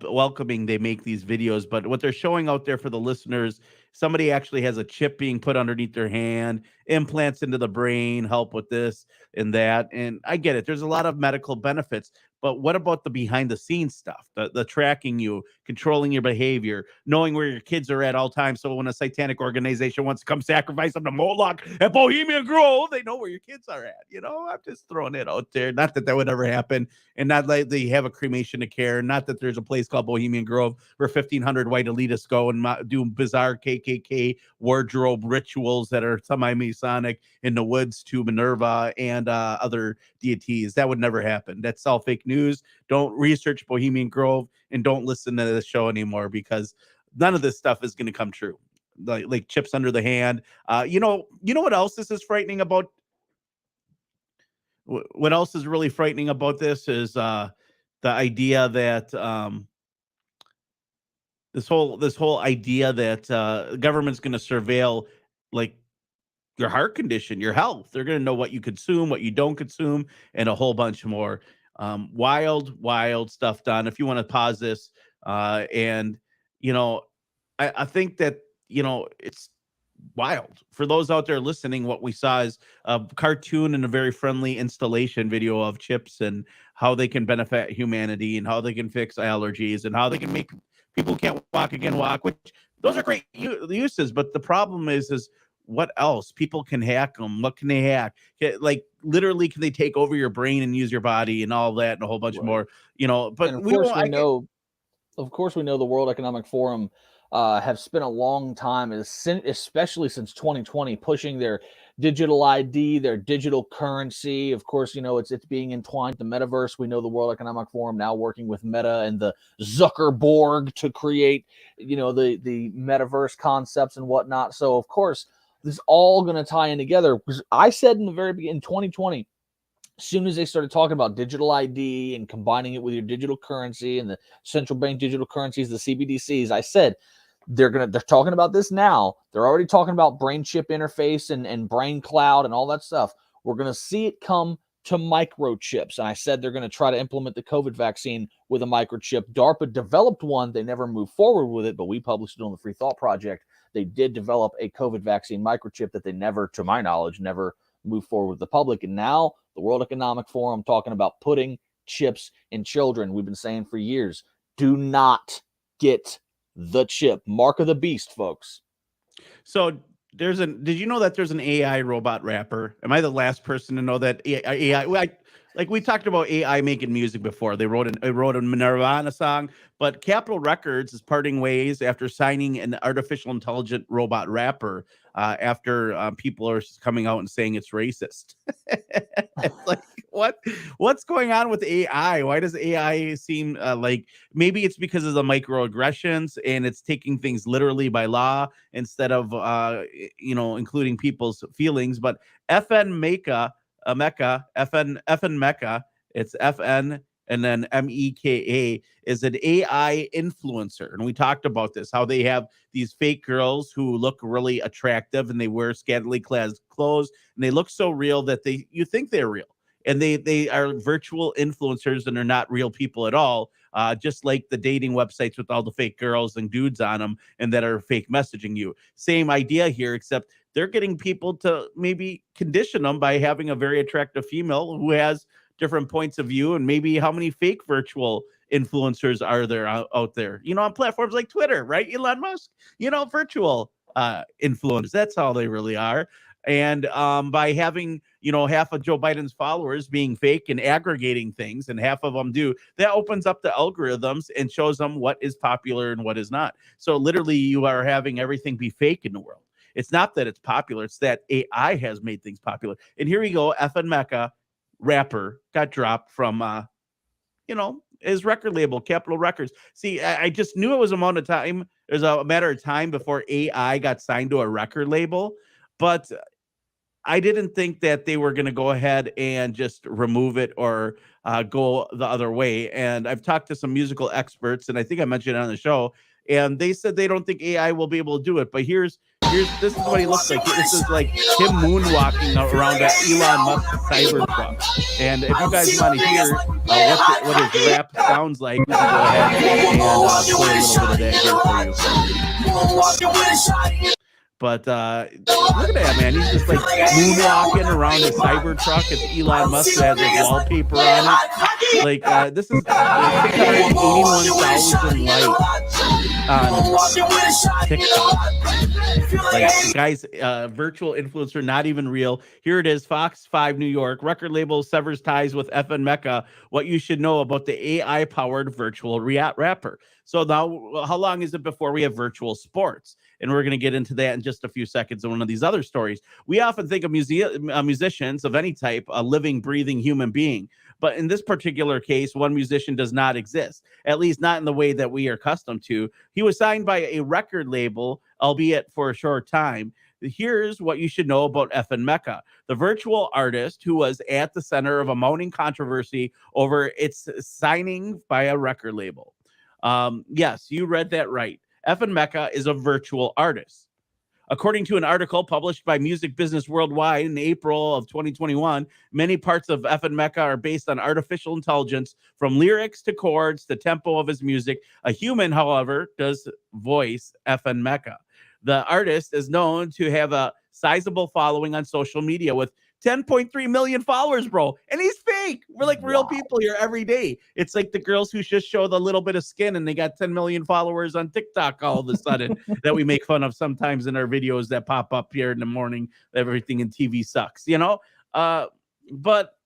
welcoming they make these videos. But what they're showing out there for the listeners, somebody actually has a chip being put underneath their hand, implants into the brain, help with this and that. And I get it. There's a lot of medical benefits. But what about the behind the scenes stuff? The tracking you, controlling your behavior, knowing where your kids are at all times. So when a satanic organization wants to come sacrifice them to Moloch at Bohemian Grove, they know where your kids are at. I'm just throwing it out there. Not that would ever happen. And not like they have a cremation to care. Not that there's a place called Bohemian Grove where 1,500 white elitists go and do bizarre KKK wardrobe rituals that are semi-Masonic in the woods to Minerva and other deities. That would never happen. That's all fake news. Don't research Bohemian Grove and don't listen to this show anymore, because none of this stuff is going to come true. Like chips under the hand. You know what else this is frightening about? What else is really frightening about this is the idea that this whole idea that the government's going to surveil like your heart condition, your health. They're going to know what you consume, what you don't consume, and a whole bunch more. Wild stuff, Don. If you want to pause this, and I think that it's wild for those out there listening. What we saw is a cartoon and a very friendly installation video of chips and how they can benefit humanity and how they can fix allergies and how they can make people who can't walk again walk. Which those are great uses, but the problem is what else? People can hack them. What can they hack? Like literally, can they take over your brain and use your body and all that and a whole bunch more? But and of course we know the World Economic Forum have spent a long time, especially since 2020, pushing their digital ID, their digital currency. Of course, it's being entwined with the metaverse. We know the World Economic Forum now working with Meta and the Zuckerborg to create, the metaverse concepts and whatnot. So of course, this is all going to tie in together. Because I said in the very beginning, in 2020, as soon as they started talking about digital ID and combining it with your digital currency and the central bank digital currencies, the CBDCs, I said they're talking about this now. They're already talking about brain chip interface and brain cloud and all that stuff. We're going to see it come to microchips. And I said they're going to try to implement the COVID vaccine with a microchip. DARPA developed one. They never moved forward with it, but we published it on the Free Thought Project. They did develop a COVID vaccine microchip that they never, to my knowledge, never moved forward with the public. And now the World Economic Forum talking about putting chips in children. We've been saying for years, do not get the chip. Mark of the beast, folks. So did you know that there's an AI robot rapper? Am I the last person to know that AI? like we talked about AI making music before. They wrote a Nirvana song, but Capitol Records is parting ways after signing an artificial intelligent robot rapper after people are coming out and saying it's racist. It's like what's going on with AI? Why does AI seem like maybe it's because of the microaggressions and it's taking things literally by law instead of including people's feelings? But FN Mecca, FN Mecca, it's FN and then MEKA is an AI influencer. And we talked about this, how they have these fake girls who look really attractive and they wear scantily clad clothes and they look so real that you think they're real. And they are virtual influencers and they're not real people at all. Just like the dating websites with all the fake girls and dudes on them and that are fake messaging you. Same idea here, except they're getting people to maybe condition them by having a very attractive female who has different points of view. And maybe how many fake virtual influencers are there out there, on platforms like Twitter, right? Elon Musk, virtual influencers. That's how they really are. And by having, half of Joe Biden's followers being fake and aggregating things, and half of them do, that opens up the algorithms and shows them what is popular and what is not. So literally you are having everything be fake in the world. It's not that it's popular. It's that AI has made things popular. And here we go. FN Mecca, rapper, got dropped from, his record label, Capitol Records. See, I just knew it was a matter of time before AI got signed to a record label. But I didn't think that they were going to go ahead and just remove it or go the other way. And I've talked to some musical experts, and I think I mentioned it on the show, and they said they don't think AI will be able to do it. But this is what he looks like. This is like him moonwalking around an Elon Musk Cybertruck. And if you guys want to hear what his rap sounds like, we can go ahead and play a little bit of that here for you. But look at that, man. He's just like moonwalking around his Cybertruck. It's Elon Musk that has like wallpaper on it. Like, this is 681,000 likes on TikTok. Like, guys, virtual influencer, not even real. Here it is, Fox 5 New York. Record label severs ties with FN Mecca. What you should know about the AI-powered virtual rapper. So now, how long is it before we have virtual sports? And we're going to get into that in just a few seconds in one of these other stories. We often think of musicians of any type, a living, breathing human being. But in this particular case, one musician does not exist, at least not in the way that we are accustomed to. He was signed by a record label, albeit for a short time. Here's what you should know about FN Mecca, the virtual artist who was at the center of a mounting controversy over its signing by a record label. Yes, you read that right. FN Mecca is a virtual artist. According to an article published by Music Business Worldwide in April of 2021, many parts of FN Mecca are based on artificial intelligence, from lyrics to chords to tempo of his music. A human, however, does voice FN Mecca. The artist is known to have a sizable following on social media with 10.3 million followers, bro. And he's fake. We're like real people here every day. It's like the girls who just show the little bit of skin and they got 10 million followers on TikTok all of a sudden that we make fun of sometimes in our videos that pop up here in the morning. Everything in TV sucks, but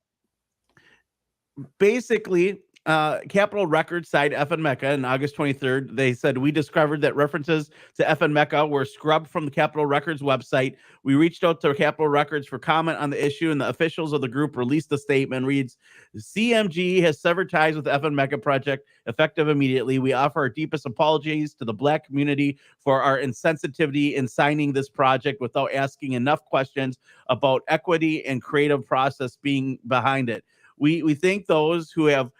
basically, Capitol Records signed FN Mecca on August 23rd. They said, we discovered that references to FN Mecca were scrubbed from the Capitol Records website. We reached out to Capitol Records for comment on the issue, and the officials of the group released a statement. Reads, CMG has severed ties with the FN Mecca project effective immediately. We offer our deepest apologies to the Black community for our insensitivity in signing this project without asking enough questions about equity and creative process being behind it. We thank those who have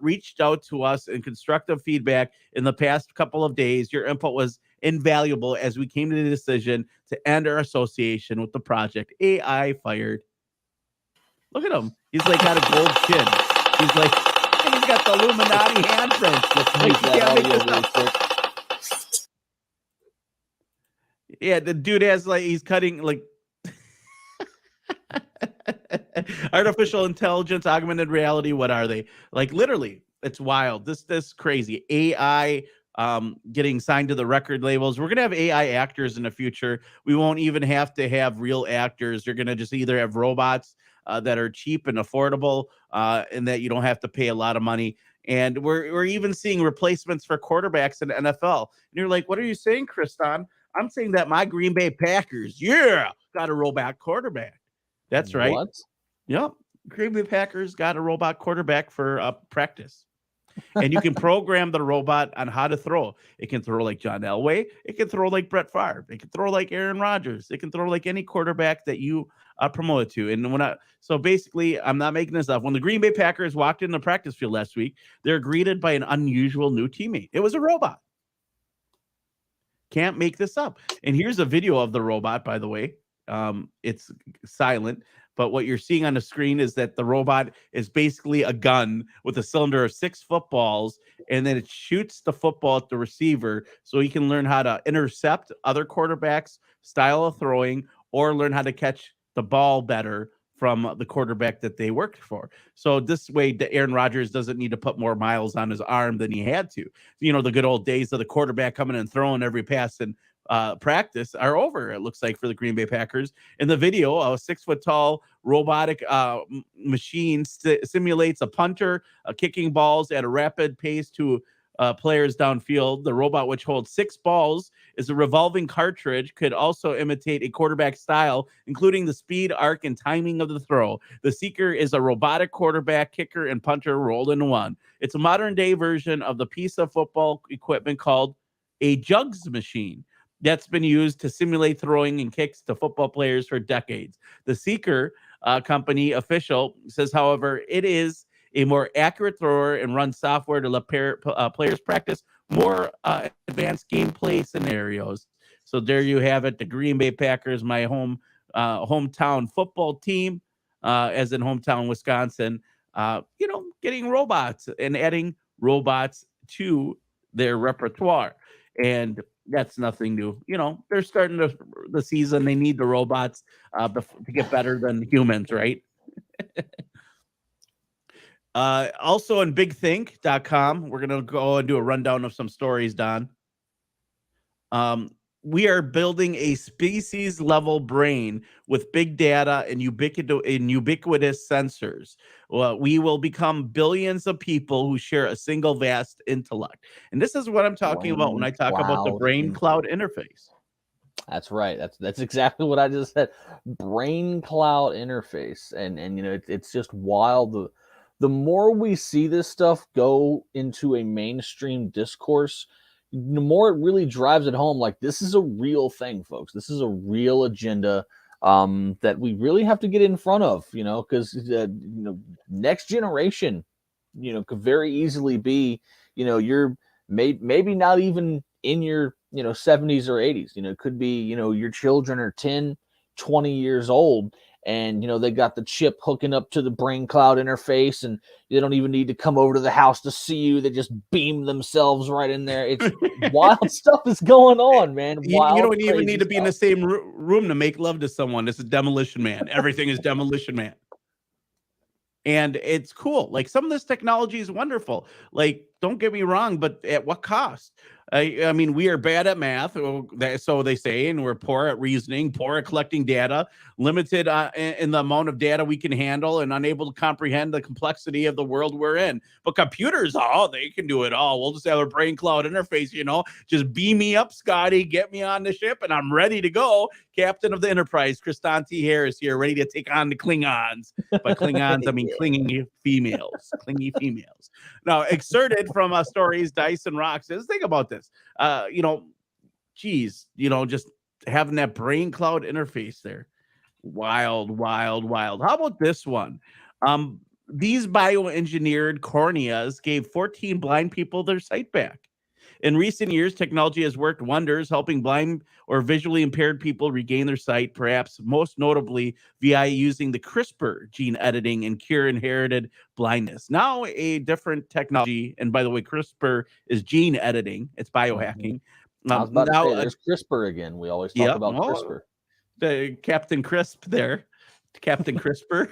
reached out to us in constructive feedback in the past couple of days. Your input was invaluable as we came to the decision to end our association with the project. AI fired. Look at him. He's like got a gold chin. He's like, he's got the Illuminati handprint. Let's make that audio. Yeah, the dude has like, he's cutting like artificial intelligence, augmented reality. What are they? Like literally, it's wild. This crazy AI getting signed to the record labels. We're gonna have AI actors in the future. We won't even have to have real actors. You're gonna just either have robots that are cheap and affordable, and that you don't have to pay a lot of money. And we're even seeing replacements for quarterbacks in the NFL. And you're like, what are you saying, Kriston? I'm saying that my Green Bay Packers, got a robot quarterback. That's right. What? Yep. Green Bay Packers got a robot quarterback for practice. And you can program the robot on how to throw. It can throw like John Elway. It can throw like Brett Favre. It can throw like Aaron Rodgers. It can throw like any quarterback that you promote to. And so basically, I'm not making this up. When the Green Bay Packers walked in the practice field last week, they're greeted by an unusual new teammate. It was a robot. Can't make this up. And here's a video of the robot, by the way. It's silent, but what you're seeing on the screen is that the robot is basically a gun with a cylinder of 6 footballs, and then it shoots the football at the receiver so he can learn how to intercept other quarterbacks' style of throwing or learn how to catch the ball better from the quarterback that they worked for. So this way, Aaron Rodgers doesn't need to put more miles on his arm than he had to. You know, the good old days of the quarterback coming and throwing every pass and practice are over, it looks like, for the Green Bay Packers. In the video, a 6-foot-tall robotic machine simulates a punter kicking balls at a rapid pace to players downfield. The robot, which holds 6 balls, is a revolving cartridge, could also imitate a quarterback style, including the speed, arc, and timing of the throw. The Seeker is a robotic quarterback, kicker, and punter rolled into one. It's a modern-day version of the piece of football equipment called a jugs machine that's been used to simulate throwing and kicks to football players for decades. The Seeker company official says, however, it is a more accurate thrower and runs software to let players practice more advanced gameplay scenarios. So there you have it. The Green Bay Packers, my hometown football team, as in hometown Wisconsin, getting robots and adding robots to their repertoire. And that's nothing new. They're starting the season. They need the robots to get better than humans, right? Also on bigthink.com, we're going to go and do a rundown of some stories, Don. We are building a species-level brain with big data and ubiquitous sensors. Well, we will become billions of people who share a single vast intellect. And this is what I'm talking about when I talk about the brain-cloud interface. That's right. That's exactly what I just said. Brain-cloud interface. And it's just wild. The more we see this stuff go into a mainstream discourse, the more it really drives it home. Like, this is a real thing, folks. This is a real agenda that we really have to get in front of, because next generation, could very easily be, you're maybe not even in your 70s or 80s. It could be, your children are 10, 20 years old. And, they got the chip hooking up to the brain cloud interface, and they don't even need to come over to the house to see you. They just beam themselves right in there. It's wild stuff is going on, man. You don't even need to be in the same room to make love to someone. This is Demolition Man. Everything is Demolition Man. And it's cool. Like, some of this technology is wonderful. Like, don't get me wrong, but at what cost? I mean, we are bad at math, so they say, and we're poor at reasoning, poor at collecting data, limited in the amount of data we can handle, and unable to comprehend the complexity of the world we're in. But computers, they can do it all. We'll just have a brain cloud interface, just beam me up, Scotty, get me on the ship, and I'm ready to go. Captain of the Enterprise, Kriston T. Harris here, ready to take on the Klingons. By Klingons, I mean clingy females. Now, excerpted from Stories, Dice, and Rocks is, think about this. Just having that brain cloud interface there. Wild. How about this one? These bioengineered corneas gave 14 blind people their sight back. In recent years, technology has worked wonders, helping blind or visually impaired people regain their sight, perhaps most notably via using the CRISPR gene editing and cure inherited blindness. Now, a different technology, and by the way, CRISPR is gene editing. It's biohacking. I was about to say, there's CRISPR again. We always talk about CRISPR. The Captain Crisp there. Captain CRISPR.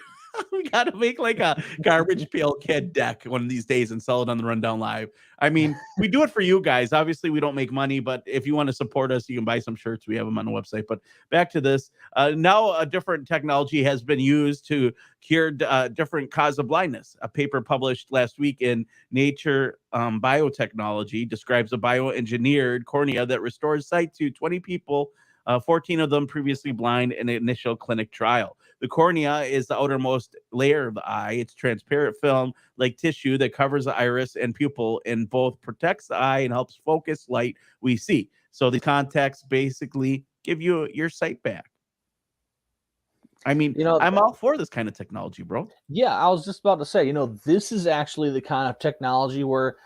We gotta make like a garbage pail kid deck one of these days and sell it on the Rundown Live. I mean, we do it for you guys. Obviously, we don't make money, but if you want to support us, you can buy some shirts. We have them on the website. But back to this. Now, a different technology has been used to cure different cause of blindness. A paper published last week in Nature Biotechnology describes a bioengineered cornea that restores sight to 20 people, 14 of them previously blind in an initial clinic trial. The cornea is the outermost layer of the eye. It's transparent film like tissue that covers the iris and pupil and both protects the eye and helps focus light we see. So the contacts basically give you your sight back. I mean, I'm all for this kind of technology, bro. Yeah, I was just about to say, this is actually the kind of technology where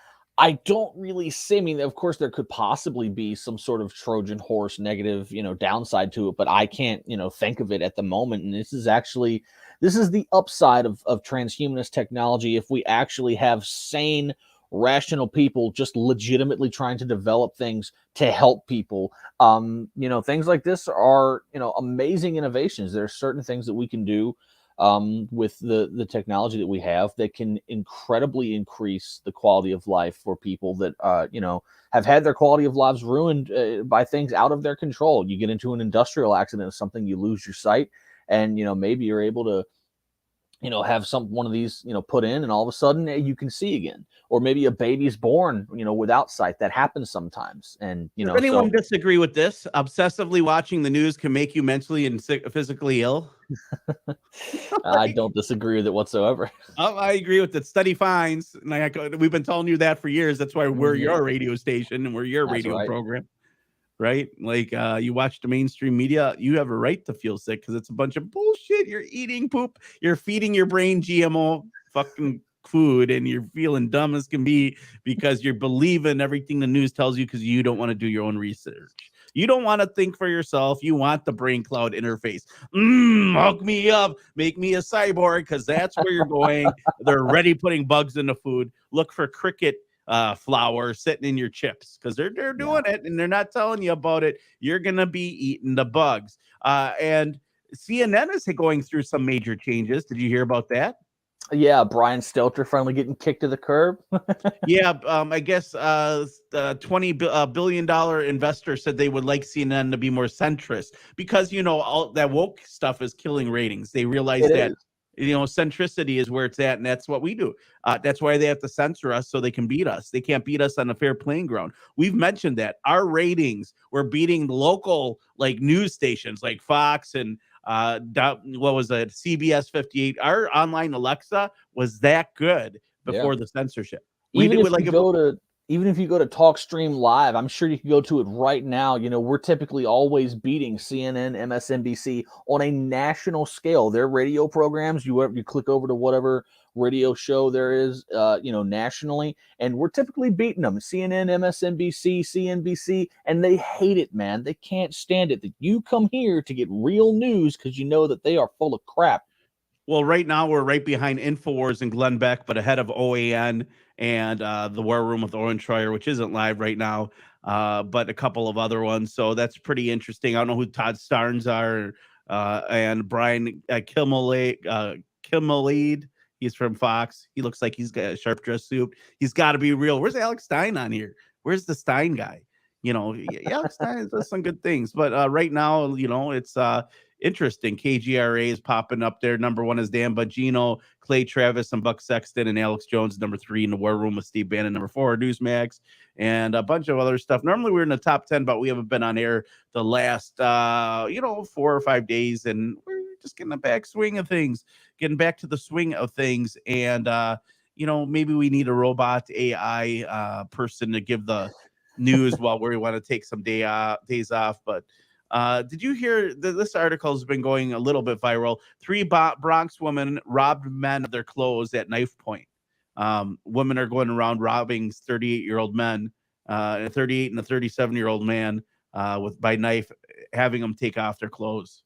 I don't really see. I mean, of course, there could possibly be some sort of Trojan horse negative, downside to it, but I can't, think of it at the moment. And this is the upside of transhumanist technology. If we actually have sane, rational people just legitimately trying to develop things to help people, things like this are, amazing innovations. There are certain things that we can do with the technology that we have that can incredibly increase the quality of life for people that have had their quality of lives ruined by things out of their control. You get into an industrial accident or something, you lose your sight, and maybe you're able to have one of these put in, and all of a sudden you can see again. Or maybe a baby's born without sight. That happens sometimes. And Does anyone disagree with this? Obsessively watching the news can make you mentally and physically ill. I don't disagree with it whatsoever. I agree with it. Study finds, and we've been telling you that for years. That's why we're your radio station and we're your radio program, right? Like you watch the mainstream media, you have a right to feel sick because it's a bunch of bullshit. You're eating poop. You're feeding your brain GMO fucking food, and you're feeling dumb as can be because you're believing everything the news tells you because you don't want to do your own research. You don't want to think for yourself. You want the brain cloud interface. Hook me up. Make me a cyborg, because that's where you're going. They're already putting bugs in the food. Look for cricket flour sitting in your chips because they're doing it and they're not telling you about it. You're going to be eating the bugs. And CNN is going through some major changes. Did you hear about that? Yeah, Brian Stelter finally getting kicked to the curb. Yeah, I guess the $20 billion investor said they would like CNN to be more centrist because, all that woke stuff is killing ratings. They realize that, centricity is where it's at, and that's what we do. That's why they have to censor us so they can beat us. They can't beat us on a fair playing ground. We've mentioned that. Our ratings were beating local, news stations like Fox and what was it? CBS 58. Our online Alexa was that good before the censorship. Even if you go to TalkStream Live, I'm sure you can go to it right now. We're typically always beating CNN, MSNBC on a national scale. Their radio programs, you click over to whatever radio show there is, nationally, and we're typically beating them. CNN, MSNBC, CNBC, and they hate it, man. They can't stand it that you come here to get real news because you know that they are full of crap. Well, right now we're right behind InfoWars and Glenn Beck, but ahead of OAN and the War Room with Owen Schreier, which isn't live right now, but a couple of other ones. So that's pretty interesting. I don't know who Todd Starnes are, and Brian Kilmeade. He's from Fox. He looks like he's got a sharp dress suit. He's got to be real. Where's Alex Stein on here? Where's the Stein guy? Alex Stein does some good things, but right now, it's interesting. KGRA is popping up there. Number 1 is Dan Bongino, Clay Travis, and Buck Sexton, and Alex Jones. Number 3 in the War Room with Steve Bannon. Number 4, Newsmax, and a bunch of other stuff. Normally we're in the top 10, but we haven't been on air the last, 4 or 5 days, and we're just getting the back swing of things, getting back to the swing of things. And, maybe we need a robot AI person to give the news while we want to take some days off. But did you hear this article has been going a little bit viral? 3 Bronx women robbed men of their clothes at knife point. Women are going around robbing 38-year-old men, a 38 and a 37-year-old man by knife, having them take off their clothes.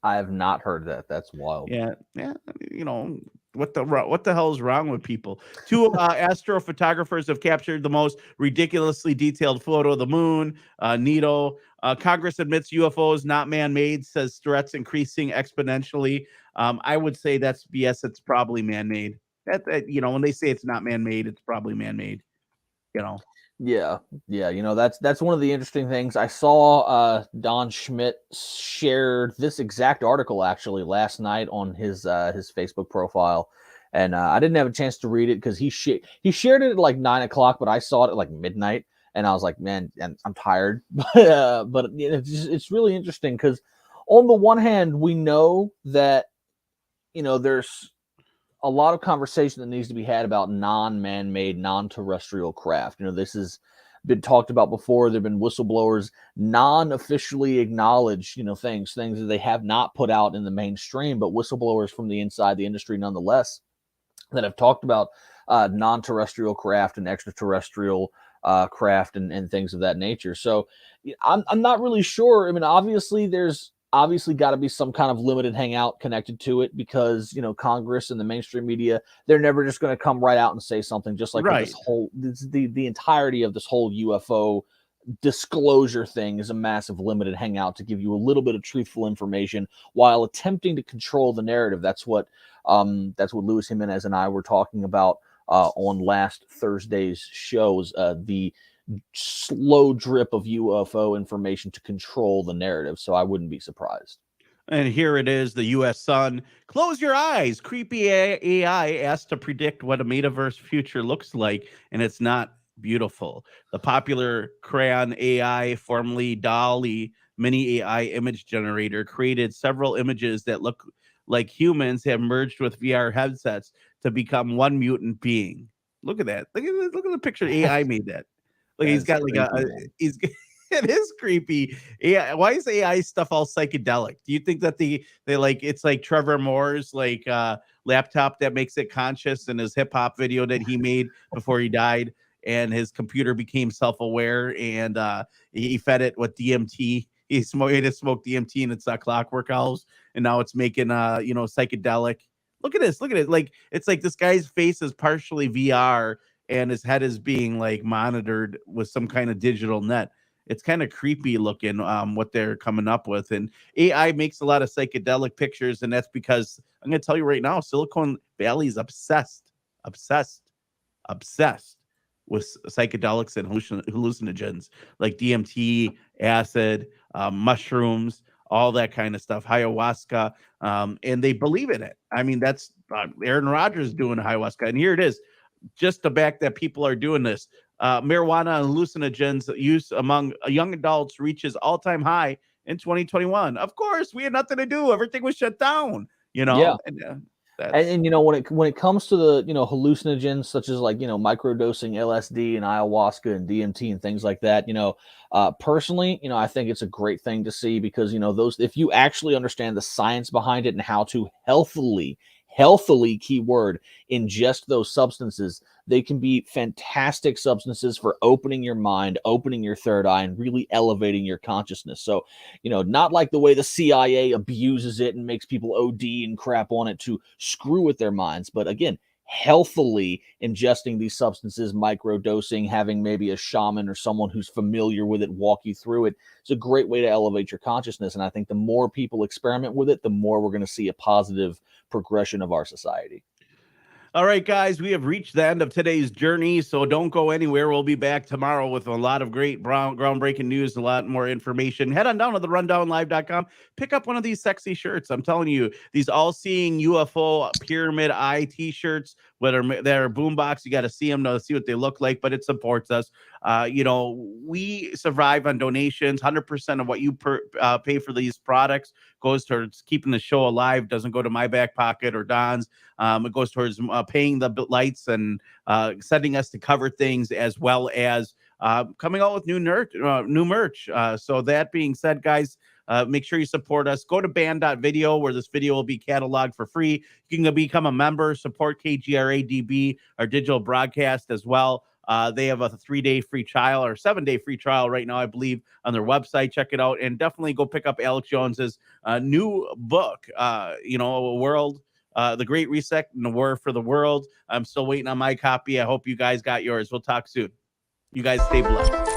I have not heard that. That's wild. Yeah. What the hell is wrong with people? Two astrophotographers have captured the most ridiculously detailed photo of the moon. Neato. Congress admits UFOs not man-made, says threats increasing exponentially. I would say that's BS. It's probably man-made. When they say it's not man-made, it's probably man-made. Yeah. That's one of the interesting things. I saw Don Schmidt shared this exact article actually last night on his Facebook profile, and I didn't have a chance to read it because he shared it at like 9:00, but I saw it at like midnight, and I was like, man, and I'm tired. But it's really interesting because on the one hand, we know that there's a lot of conversation that needs to be had about non-man-made, non-terrestrial craft. This has been talked about before. There have been whistleblowers non-officially acknowledge, things that they have not put out in the mainstream, but whistleblowers from the inside the industry nonetheless that have talked about non-terrestrial craft and extraterrestrial craft and things of that nature. So I'm not really sure. I mean, obviously there's got to be some kind of limited hangout connected to it because, Congress and the mainstream media, they're never just going to come right out and say something, just like right. The entirety of this whole UFO disclosure thing is a massive limited hangout to give you a little bit of truthful information while attempting to control the narrative. That's what Luis Jimenez and I were talking about on last Thursday's shows, the slow drip of UFO information to control the narrative. So I wouldn't be surprised. And here it is, the U.S. Sun. Close your eyes. Creepy AI asked to predict what a metaverse future looks like, and it's not beautiful. The popular Crayon AI, formerly DALL-E mini AI image generator, created several images that look like humans have merged with VR headsets to become one mutant being. Look at that. Look at the picture AI made that. Like he's got like he's it is creepy. AI, why is AI stuff all psychedelic? Do you think that they like it's like Trevor Moore's like laptop that makes it conscious in his hip hop video that he made before he died, and his computer became self-aware and he fed it with DMT. He smoked DMT and it's clockwork owls, and now it's making psychedelic. Look at this. Look at it. Like it's like this guy's face is partially VR and his head is being like monitored with some kind of digital net. It's kind of creepy looking what they're coming up with. And AI makes a lot of psychedelic pictures, and that's because I'm going to tell you right now, Silicon Valley is obsessed with psychedelics and hallucinogens like DMT, acid, mushrooms, all that kind of stuff, ayahuasca, and they believe in it. I mean, that's Aaron Rodgers doing ayahuasca, and here it is. Just the fact that people are doing this. Marijuana and hallucinogens use among young adults reaches all-time high in 2021. Of course, we had nothing to do. Everything was shut down, Yeah. And, when it comes to the hallucinogens such as like microdosing LSD and ayahuasca and DMT and things like that, personally, I think it's a great thing to see because those, if you actually understand the science behind it and how to healthily keyword ingest those substances, they can be fantastic substances for opening your mind, opening your third eye, and really elevating your consciousness. So, not like the way the CIA abuses it and makes people OD and crap on it to screw with their minds, but again, healthily ingesting these substances, microdosing, having maybe a shaman or someone who's familiar with it walk you through it. It's a great way to elevate your consciousness. And I think the more people experiment with it, the more we're going to see a positive progression of our society. All right, guys, we have reached the end of today's journey, so don't go anywhere. We'll be back tomorrow with a lot of great groundbreaking news, a lot more information. Head on down to therundownlive.com. Pick up one of these sexy shirts. I'm telling you, these all-seeing UFO pyramid eye T-shirts, whether they're boombox, you got to see them to see what they look like, but it supports us. We survive on donations. 100% of what you pay for these products goes towards keeping the show alive. Doesn't go to my back pocket or Don's. It goes towards paying the lights and sending us to cover things, as well as coming out with new merch. So that being said, guys, make sure you support us. Go to band.video where this video will be cataloged for free. You can become a member, support KGRADB, our digital broadcast as well. They have a 3-day free trial or 7-day free trial right now, I believe, on their website. Check it out and definitely go pick up Alex Jones's new book, A World The Great Reset and the War for the World. I'm still waiting on my copy. I hope you guys got yours. We'll talk soon. You guys stay blessed.